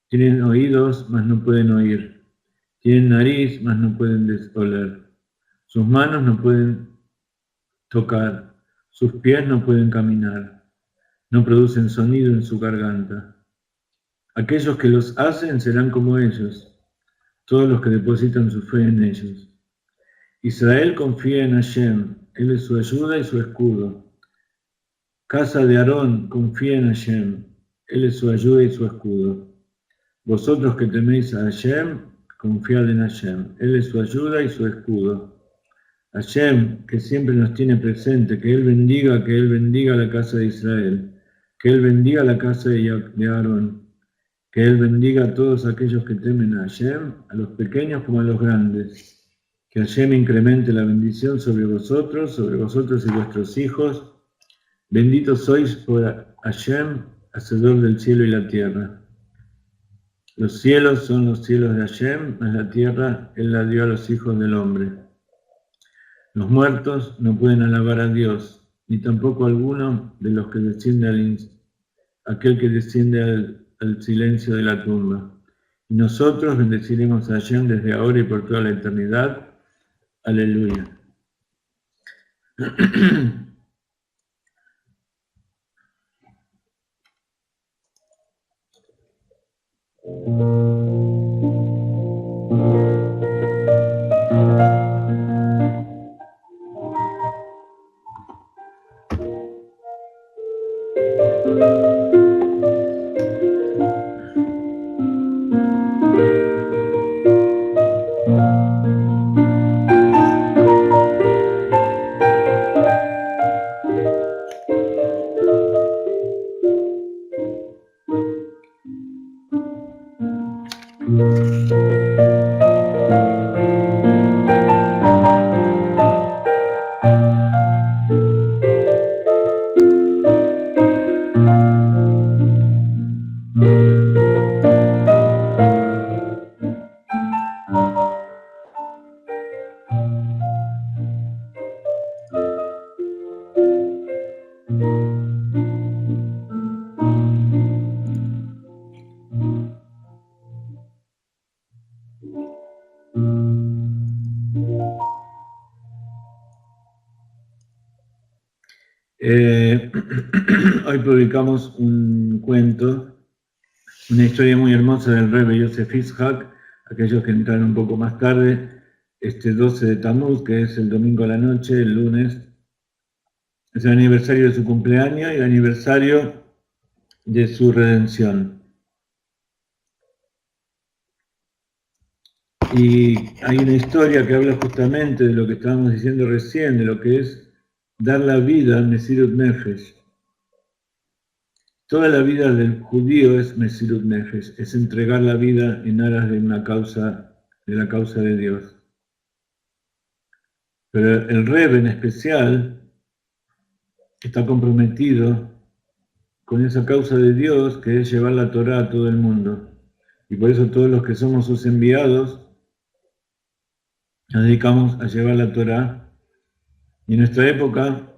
Tienen oídos, mas no pueden oír. Tienen nariz, mas no pueden oler. Sus manos no pueden tocar. Sus pies no pueden caminar. No producen sonido en su garganta. Aquellos que los hacen serán como ellos, todos los que depositan su fe en ellos. Israel confía en Hashem, Él es su ayuda y su escudo. Casa de Aarón confía en Hashem, Él es su ayuda y su escudo. Vosotros que teméis a Hashem, confiad en Hashem, Él es su ayuda y su escudo. Hashem, que siempre nos tiene presente, que Él bendiga la casa de Israel, que Él bendiga la casa de Aarón, que Él bendiga a todos aquellos que temen a Hashem, a los pequeños como a los grandes, que Hashem incremente la bendición sobre vosotros y vuestros hijos. Benditos sois por Hashem, hacedor del cielo y la tierra. Los cielos son los cielos de Hashem, mas la tierra Él la dio a los hijos del hombre. Los muertos no pueden alabar a Dios, ni tampoco alguno de los que desciende aquel que desciende al silencio de la tumba. Y nosotros bendeciremos a Hashem desde ahora y por toda la eternidad. Aleluya. Hoy publicamos un cuento, una historia muy hermosa del Rebbe Yosef Yitzhak. Aquellos que entraron un poco más tarde, este 12 de Tammuz, que es el domingo a la noche, el lunes, es el aniversario de su cumpleaños y el aniversario de su redención. Y hay una historia que habla justamente de lo que estábamos diciendo recién, de lo que es dar la vida al Mesirut Nefesh. Toda la vida del judío es Mesirut Nefesh, es entregar la vida en aras de una causa, de la causa de Dios. Pero el Rebbe en especial está comprometido con esa causa de Dios que es llevar la Torá a todo el mundo. Y por eso todos los que somos sus enviados nos dedicamos a llevar la Torá. Y en nuestra época,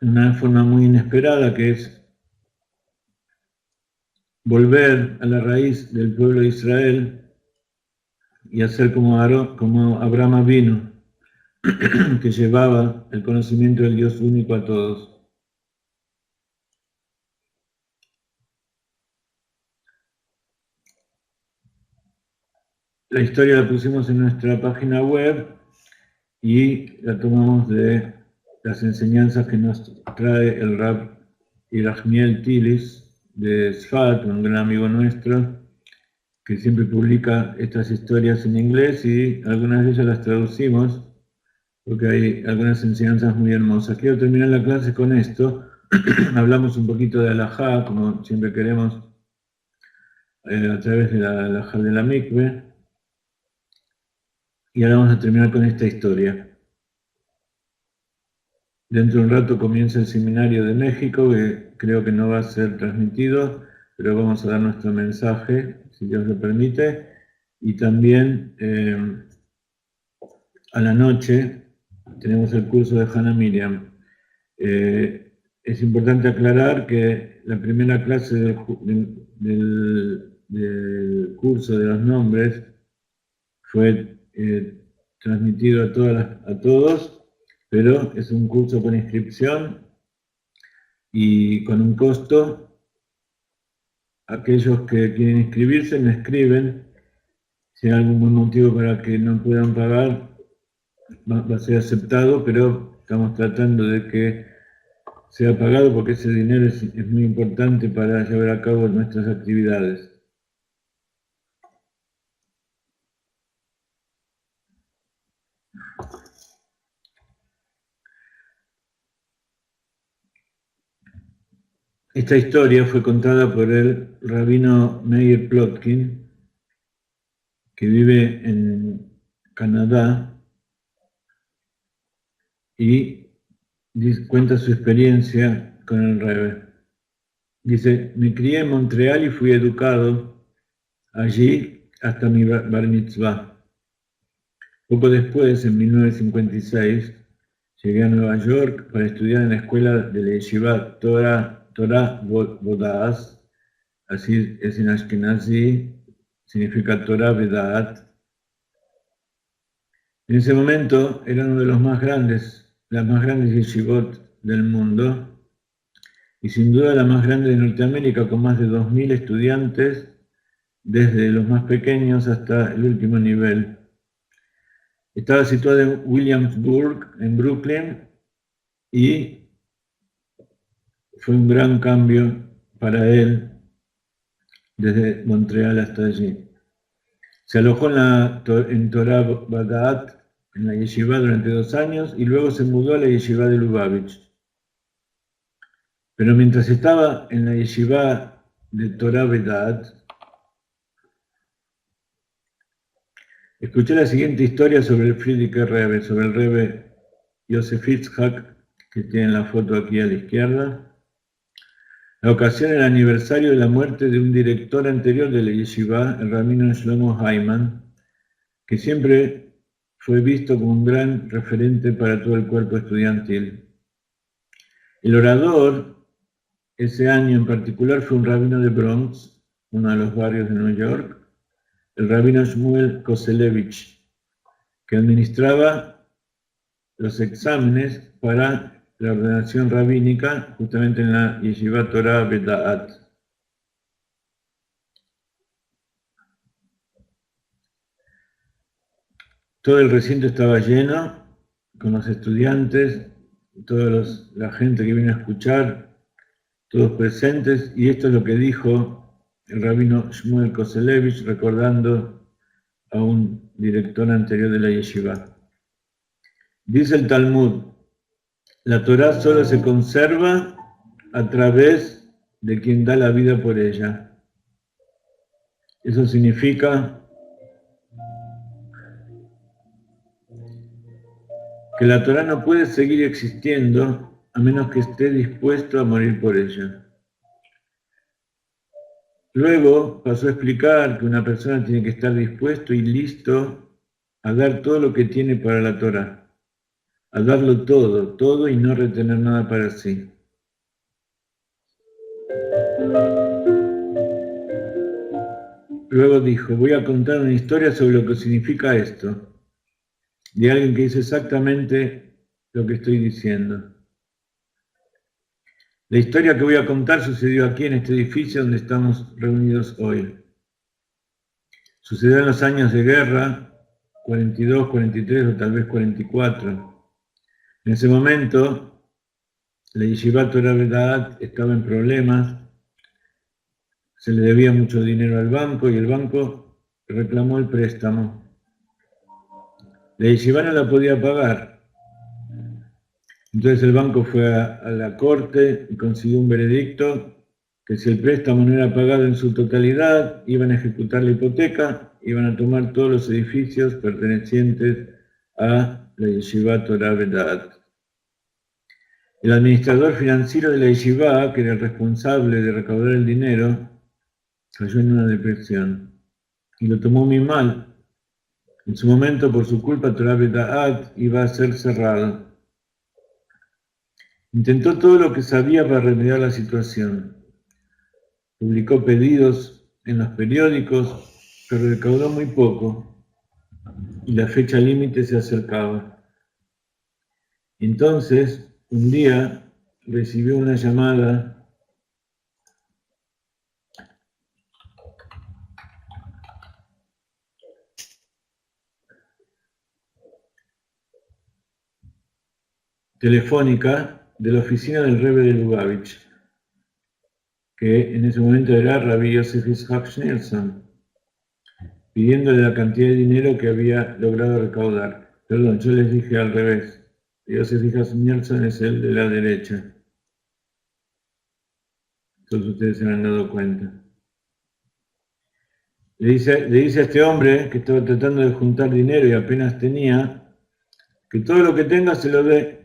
de una forma muy inesperada, que es volver a la raíz del pueblo de Israel y hacer como Abraham vino, que llevaba el conocimiento del Dios único a todos. La historia la pusimos en nuestra página web y la tomamos de las enseñanzas que nos trae el Rab Irachmiel Tilis de Sfat, un gran amigo nuestro, que siempre publica estas historias en inglés y algunas de ellas las traducimos porque hay algunas enseñanzas muy hermosas. Quiero terminar la clase con esto. Hablamos un poquito de Alajá, como siempre queremos, a través de la Alajá de la Mikve. Y ahora vamos a terminar con esta historia. Dentro de un rato comienza el seminario de México, que creo que no va a ser transmitido, pero vamos a dar nuestro mensaje, si Dios lo permite. Y también a la noche tenemos el curso de Hannah Miriam. Es importante aclarar que la primera clase del curso de los nombres fue transmitido a todos, pero es un curso con inscripción y con un costo. Aquellos que quieren inscribirse me escriben. Si hay algún buen motivo para que no puedan pagar, va a ser aceptado, pero estamos tratando de que sea pagado porque ese dinero es muy importante para llevar a cabo nuestras actividades. Esta historia fue contada por el rabino Meir Plotkin, que vive en Canadá, y cuenta su experiencia con el Rebbe. Dice: me crié en Montreal y fui educado allí hasta mi bar mitzvah. Poco después, en 1956, llegué a Nueva York para estudiar en la escuela de la Yeshiva Torah Bodas, así es en Ashkenazi, significa Torah Vedaat. En ese momento era uno de las más grandes yeshivot del mundo, y sin duda la más grande de Norteamérica, con más de 2.000 estudiantes, desde los más pequeños hasta el último nivel. Estaba situada en Williamsburg, en Brooklyn, y fue un gran cambio para él desde Montreal hasta allí. Se alojó en Torah Badaat, en la yeshiva, durante 2 años, y luego se mudó a la yeshiva de Lubavitch. Pero mientras estaba en la yeshiva de Torah Badaat, escuché la siguiente historia sobre el Frierdiker Rebbe, sobre el Rebbe Yosef Yitzhak, que tiene la foto aquí a la izquierda. La ocasión era el aniversario de la muerte de un director anterior de la yeshiva, el rabino Shlomo Hyman, que siempre fue visto como un gran referente para todo el cuerpo estudiantil. El orador, ese año en particular, fue un rabino de Bronx, uno de los barrios de Nueva York, el rabino Shmuel Koselevich, que administraba los exámenes para la ordenación rabínica justamente en la Yeshiva Torah Beda'at. Todo el recinto estaba lleno con los estudiantes, toda la gente que vino a escuchar, todos presentes, y esto es lo que dijo el rabino Shmuel Koselevich recordando a un director anterior de la Yeshiva. Dice el Talmud, la Torah solo se conserva a través de quien da la vida por ella. Eso significa que la Torah no puede seguir existiendo a menos que esté dispuesto a morir por ella. Luego pasó a explicar que una persona tiene que estar dispuesto y listo a dar todo lo que tiene para la Torah, a darlo todo y no retener nada para sí. Luego dijo, voy a contar una historia sobre lo que significa esto, de alguien que hizo exactamente lo que estoy diciendo. La historia que voy a contar sucedió aquí en este edificio donde estamos reunidos hoy. Sucedió en los años de guerra, 42, 43 o tal vez 44. En ese momento, la Yeshiva Torah Beda'at estaba en problemas, se le debía mucho dinero al banco y el banco reclamó el préstamo. La Yeshiva no la podía pagar. Entonces el banco fue a la corte y consiguió un veredicto que si el préstamo no era pagado en su totalidad, iban a ejecutar la hipoteca, iban a tomar todos los edificios pertenecientes a la Yeshiva Torah Beda'at. El administrador financiero de la Yeshiva, que era el responsable de recaudar el dinero, cayó en una depresión y lo tomó muy mal. En su momento, por su culpa, Torah Beda'at iba a ser cerrado. Intentó todo lo que sabía para remediar la situación. Publicó pedidos en los periódicos, pero recaudó muy poco y la fecha límite se acercaba. Entonces, un día recibió una llamada telefónica de la oficina del Rebbe de Lubavitch, que en ese momento era Rabbi Yosef Yitzhak Schneerson, pidiéndole la cantidad de dinero que había logrado recaudar. Perdón, yo les dije al revés. Yosef Yitzhak Schneerson es el de la derecha. Todos ustedes se han dado cuenta. Le dice a este hombre que estaba tratando de juntar dinero y apenas tenía, que todo lo que tenga se lo dé.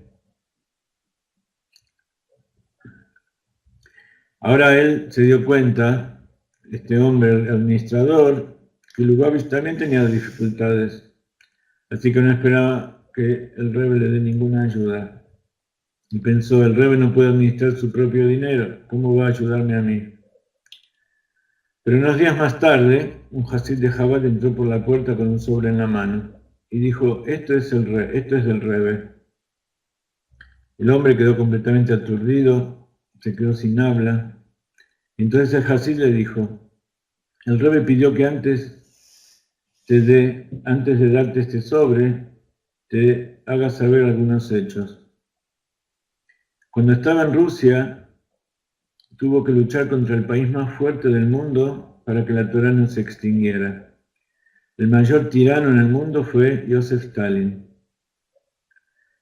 Ahora él se dio cuenta, este hombre, el administrador, que Lubavitch también tenía dificultades, así que no esperaba que el Rebbe le dé ninguna ayuda. Y pensó, el Rebbe no puede administrar su propio dinero, ¿cómo va a ayudarme a mí? Pero unos días más tarde, un Hasid de Chabad entró por la puerta con un sobre en la mano y dijo, esto es del Rebbe. El hombre quedó completamente aturdido, se quedó sin habla. Entonces el Hasid le dijo, el Rebbe pidió que antes de darte este sobre, te haga saber algunos hechos. Cuando estaba en Rusia, tuvo que luchar contra el país más fuerte del mundo para que la Torah no se extinguiera. El mayor tirano en el mundo fue Joseph Stalin.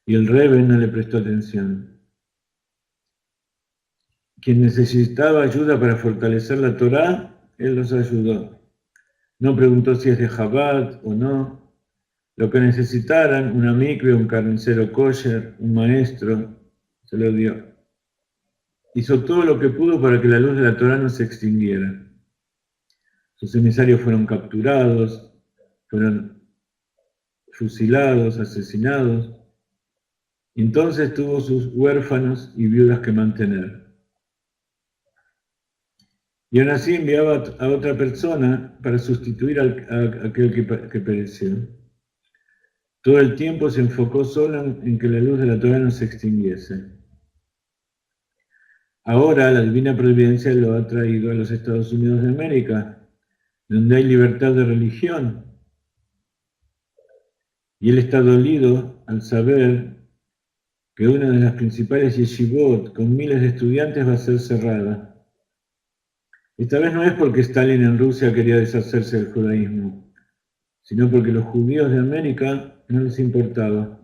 Y el Rebbe no le prestó atención. Quien necesitaba ayuda para fortalecer la Torah, él los ayudó. No preguntó si es de Chabad o no. Lo que necesitaran, un mikve, un carnicero kosher, un maestro, se lo dio. Hizo todo lo que pudo para que la luz de la Torah no se extinguiera. Sus emisarios fueron capturados, fueron fusilados, asesinados. Entonces tuvo sus huérfanos y viudas que mantener. Y aún así enviaba a otra persona para sustituir a aquel que pereció. Todo el tiempo se enfocó solo en que la luz de la Torah no se extinguiese. Ahora la divina providencia lo ha traído a los Estados Unidos de América, donde hay libertad de religión. Y él está dolido al saber que una de las principales yeshivot con miles de estudiantes va a ser cerrada. Esta vez no es porque Stalin en Rusia quería deshacerse del judaísmo, sino porque los judíos de América no les importaba.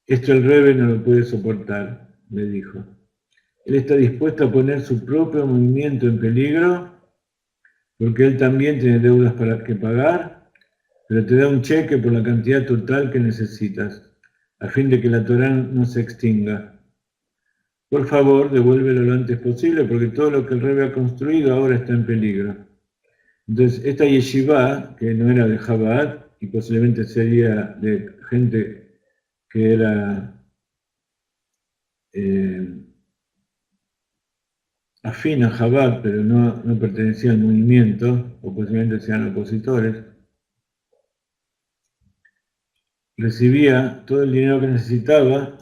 Esto el Rebbe no lo puede soportar, le dijo. Él está dispuesto a poner su propio movimiento en peligro porque él también tiene deudas que pagar, pero te da un cheque por la cantidad total que necesitas, a fin de que la Torá no se extinga. Por favor, devuélvelo lo antes posible porque todo lo que el Rebbe ha construido ahora está en peligro. Entonces, esta yeshiva, que no era de Chabad, y posiblemente sería de gente que era afín a Chabad, pero no pertenecía al movimiento, o posiblemente sean opositores, recibía todo el dinero que necesitaba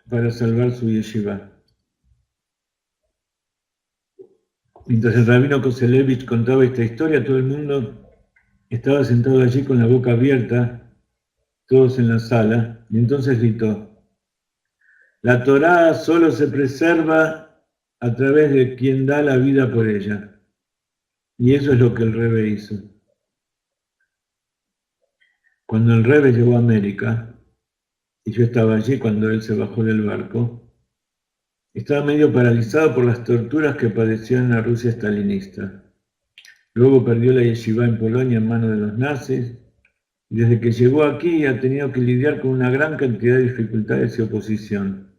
para salvar su yeshiva. Mientras el rabino Koselevich contaba esta historia, todo el mundo estaba sentado allí con la boca abierta, todos en la sala, y entonces gritó: la Torá solo se preserva a través de quien da la vida por ella. Y eso es lo que el Rebbe hizo. Cuando el Rebbe llegó a América, y yo estaba allí cuando él se bajó del barco, estaba medio paralizado por las torturas que padeció en la Rusia stalinista. Luego perdió la yeshiva en Polonia en manos de los nazis, y desde que llegó aquí ha tenido que lidiar con una gran cantidad de dificultades y oposición.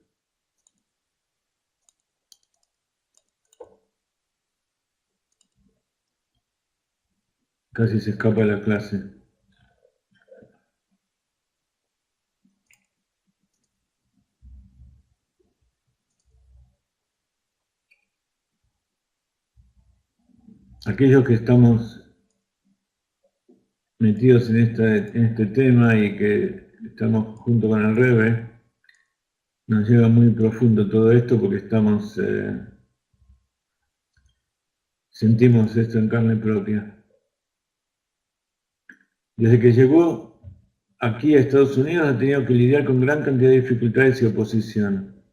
Casi se escapa de la clase. Aquellos que estamos metidos en este tema y que estamos junto con el Rebbe, nos llega muy profundo todo esto porque sentimos esto en carne propia. Desde que llegó aquí a Estados Unidos ha tenido que lidiar con gran cantidad de dificultades y oposición.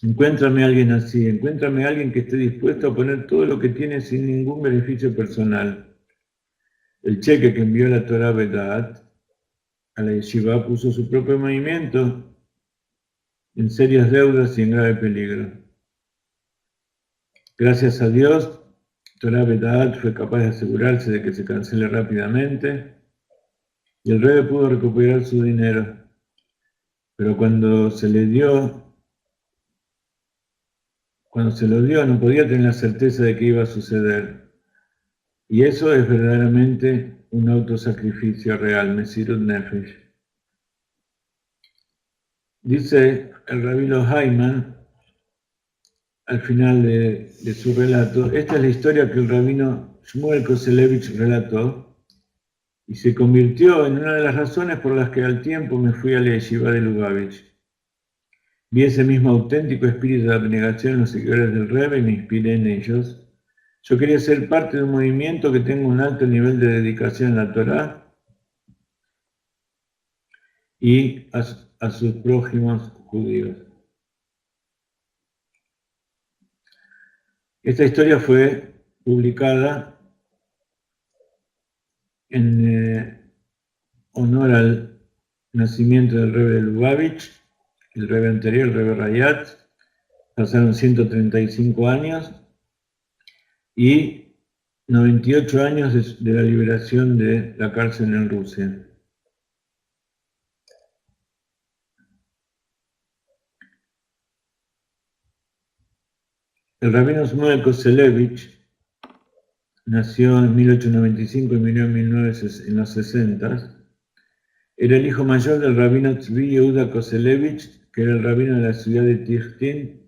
Encuéntrame a alguien así, encuéntrame a alguien que esté dispuesto a poner todo lo que tiene sin ningún beneficio personal. El cheque que envió la Torah Bedat a la yeshiva puso su propio movimiento en serias deudas y en grave peligro. Gracias a Dios, Torah Bedat fue capaz de asegurarse de que se cancele rápidamente y el Rebbe pudo recuperar su dinero. Pero cuando se lo dio, no podía tener la certeza de que iba a suceder. Y eso es verdaderamente un autosacrificio real, Mesirut Nefesh. Dice el rabino Hayman, al final de su relato, esta es la historia que el rabino Shmuel Koselevich relató y se convirtió en una de las razones por las que al tiempo me fui a la yeshiva de Lubavitch. Vi ese mismo auténtico espíritu de abnegación en los seguidores del Rebbe y me inspiré en ellos. Yo quería ser parte de un movimiento que tenga un alto nivel de dedicación a la Torá y a sus prójimos judíos. Esta historia fue publicada en honor al nacimiento del Rebbe de Lubavitch, el Rebbe anterior, el Rebbe Rayat. Pasaron 135 años y 98 años de la liberación de la cárcel en Rusia. El rabino Shmuel Koselevich nació en 1895 y murió en los 60. Era el hijo mayor del rabino Tzvi Yehuda Koselevich, que era el rabino de la ciudad de Tikhtin,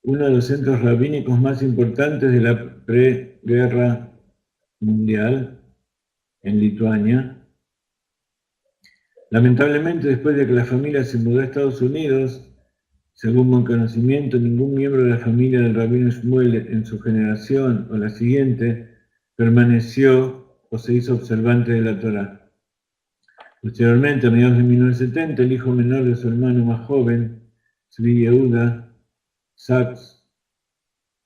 uno de los centros rabínicos más importantes de la preguerra mundial en Lituania. Lamentablemente, después de que la familia se mudó a Estados Unidos, Según buen conocimiento, ningún miembro de la familia del rabino Shmuel en su generación o la siguiente permaneció o se hizo observante de la Torá. Posteriormente, a mediados de 1970, el hijo menor de su hermano más joven, Tzvi Yehuda Sachs,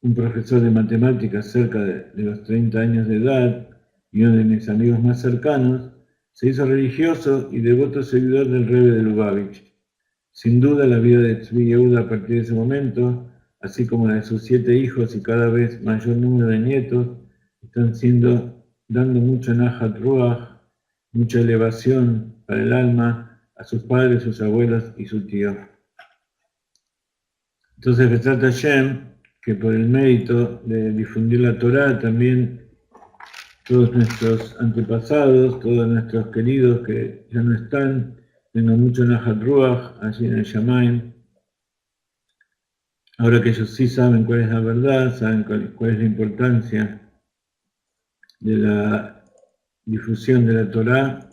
un profesor de matemáticas cerca de los 30 años de edad y uno de mis amigos más cercanos, se hizo religioso y devoto seguidor del Rebbe de Lubavitch. Sin duda, la vida de Tzvi Yehuda a partir de ese momento, así como la de sus 7 hijos y cada vez mayor número de nietos, están dando mucho Nahat Ruach, mucha elevación para el alma a sus padres, sus abuelos y su tío. Entonces, Besat Hashem, que por el mérito de difundir la Torá, también todos nuestros antepasados, todos nuestros queridos que ya no están, tengan mucho Nahat Ruach allí en el Shamayim. Ahora que ellos sí saben cuál es la verdad, saben cuál es la importancia de la difusión de la Torá,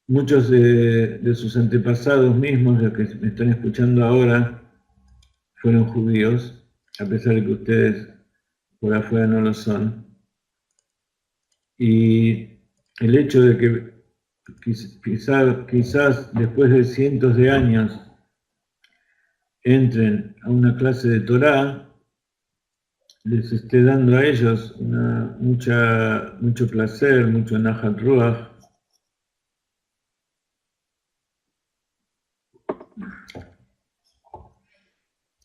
muchos de sus antepasados mismos, los que me están escuchando ahora, fueron judíos, a pesar de que ustedes por afuera no lo son. Y el hecho de que quizás después de cientos de años entren a una clase de Torá, les esté dando a ellos mucho placer, mucho Nahat Ruach.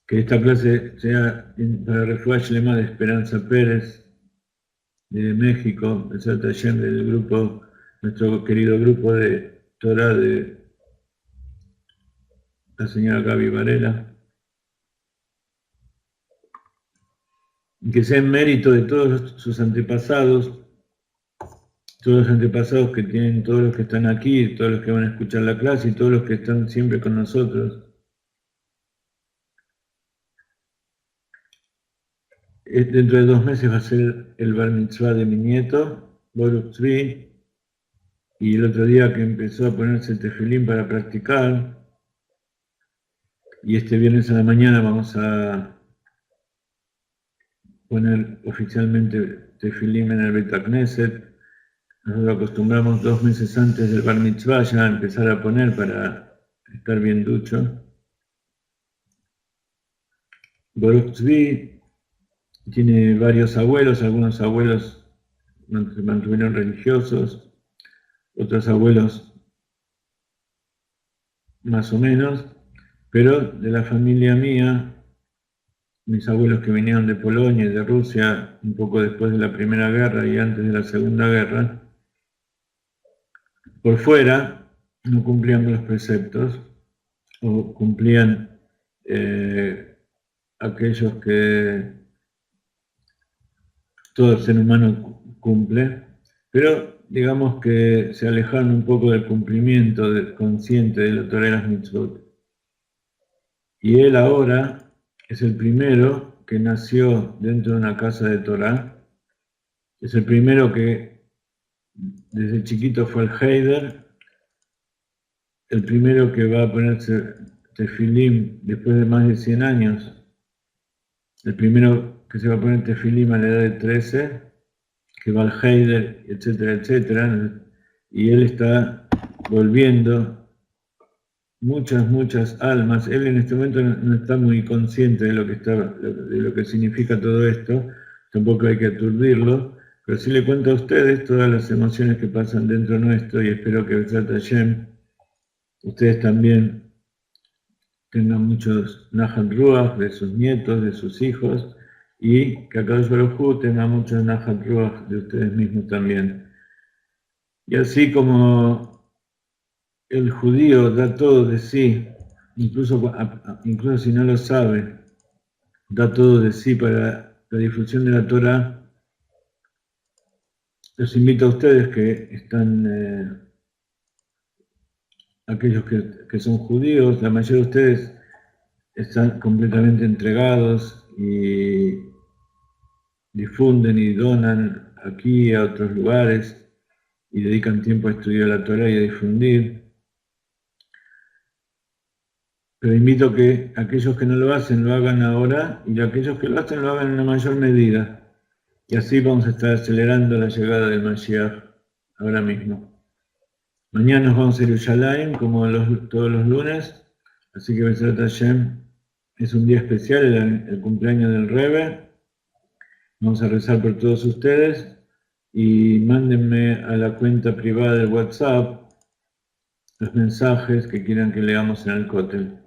Que esta clase sea para Refuah Shlema de Esperanza Pérez, de México, Besat Hashem, del grupo, nuestro querido grupo de Torah de la señora Gaby Varela. Que sea en mérito de todos sus antepasados, todos los antepasados que tienen, todos los que están aquí, todos los que van a escuchar la clase y todos los que están siempre con nosotros. Dentro de 2 meses va a ser el Bar Mitzvah de mi nieto, Baruch Tzvi, y el otro día que empezó a ponerse el tefilín para practicar, y este viernes a la mañana vamos a poner oficialmente tefilín en el Beit HaKnesset. Nosotros acostumbramos 2 meses antes del Bar Mitzvah ya a empezar a poner para estar bien ducho. Baruch Tzvi tiene varios abuelos, algunos abuelos se mantuvieron religiosos, otros abuelos más o menos, pero de la familia mía, mis abuelos que vinieron de Polonia y de Rusia un poco después de la Primera Guerra y antes de la Segunda Guerra, por fuera no cumplían con los preceptos o cumplían aquellos que todo ser humano cumple, pero digamos que se alejaron un poco del cumplimiento consciente de la Torá y las mitzvot. Y él ahora es el primero que nació dentro de una casa de Torá, es el primero que desde chiquito fue al Heider, el primero que va a ponerse tefilim después de más de 100 años, el primero que se va a poner tefilim a la edad de 13, que va al Heider, etcétera, etcétera, y él está volviendo muchas almas. Él en este momento no está muy consciente de lo que significa todo esto, tampoco hay que aturdirlo, pero sí le cuento a ustedes todas las emociones que pasan dentro nuestro y espero que Besat Hashem, ustedes también tengan muchos Nahat Ruach de sus nietos, de sus hijos, y que Akadosh Baruj Hu tenga muchos Nahat Ruach de ustedes mismos también. Y así como el judío da todo de sí, incluso si no lo sabe, da todo de sí para la difusión de la Torá. Los invito a ustedes que están, aquellos que son judíos, la mayoría de ustedes están completamente entregados y difunden y donan aquí a otros lugares y dedican tiempo a estudiar la Torá y a difundir. Pero invito a que aquellos que no lo hacen lo hagan ahora y aquellos que lo hacen lo hagan en una mayor medida. Y así vamos a estar acelerando la llegada del Mashiach ahora mismo. Mañana nos vamos a Yerushalayim como todos los lunes, así que Be'ezrat Hashem es un día especial, el cumpleaños del Rebbe. Vamos a rezar por todos ustedes y mándenme a la cuenta privada del WhatsApp los mensajes que quieran que leamos en el Kotel.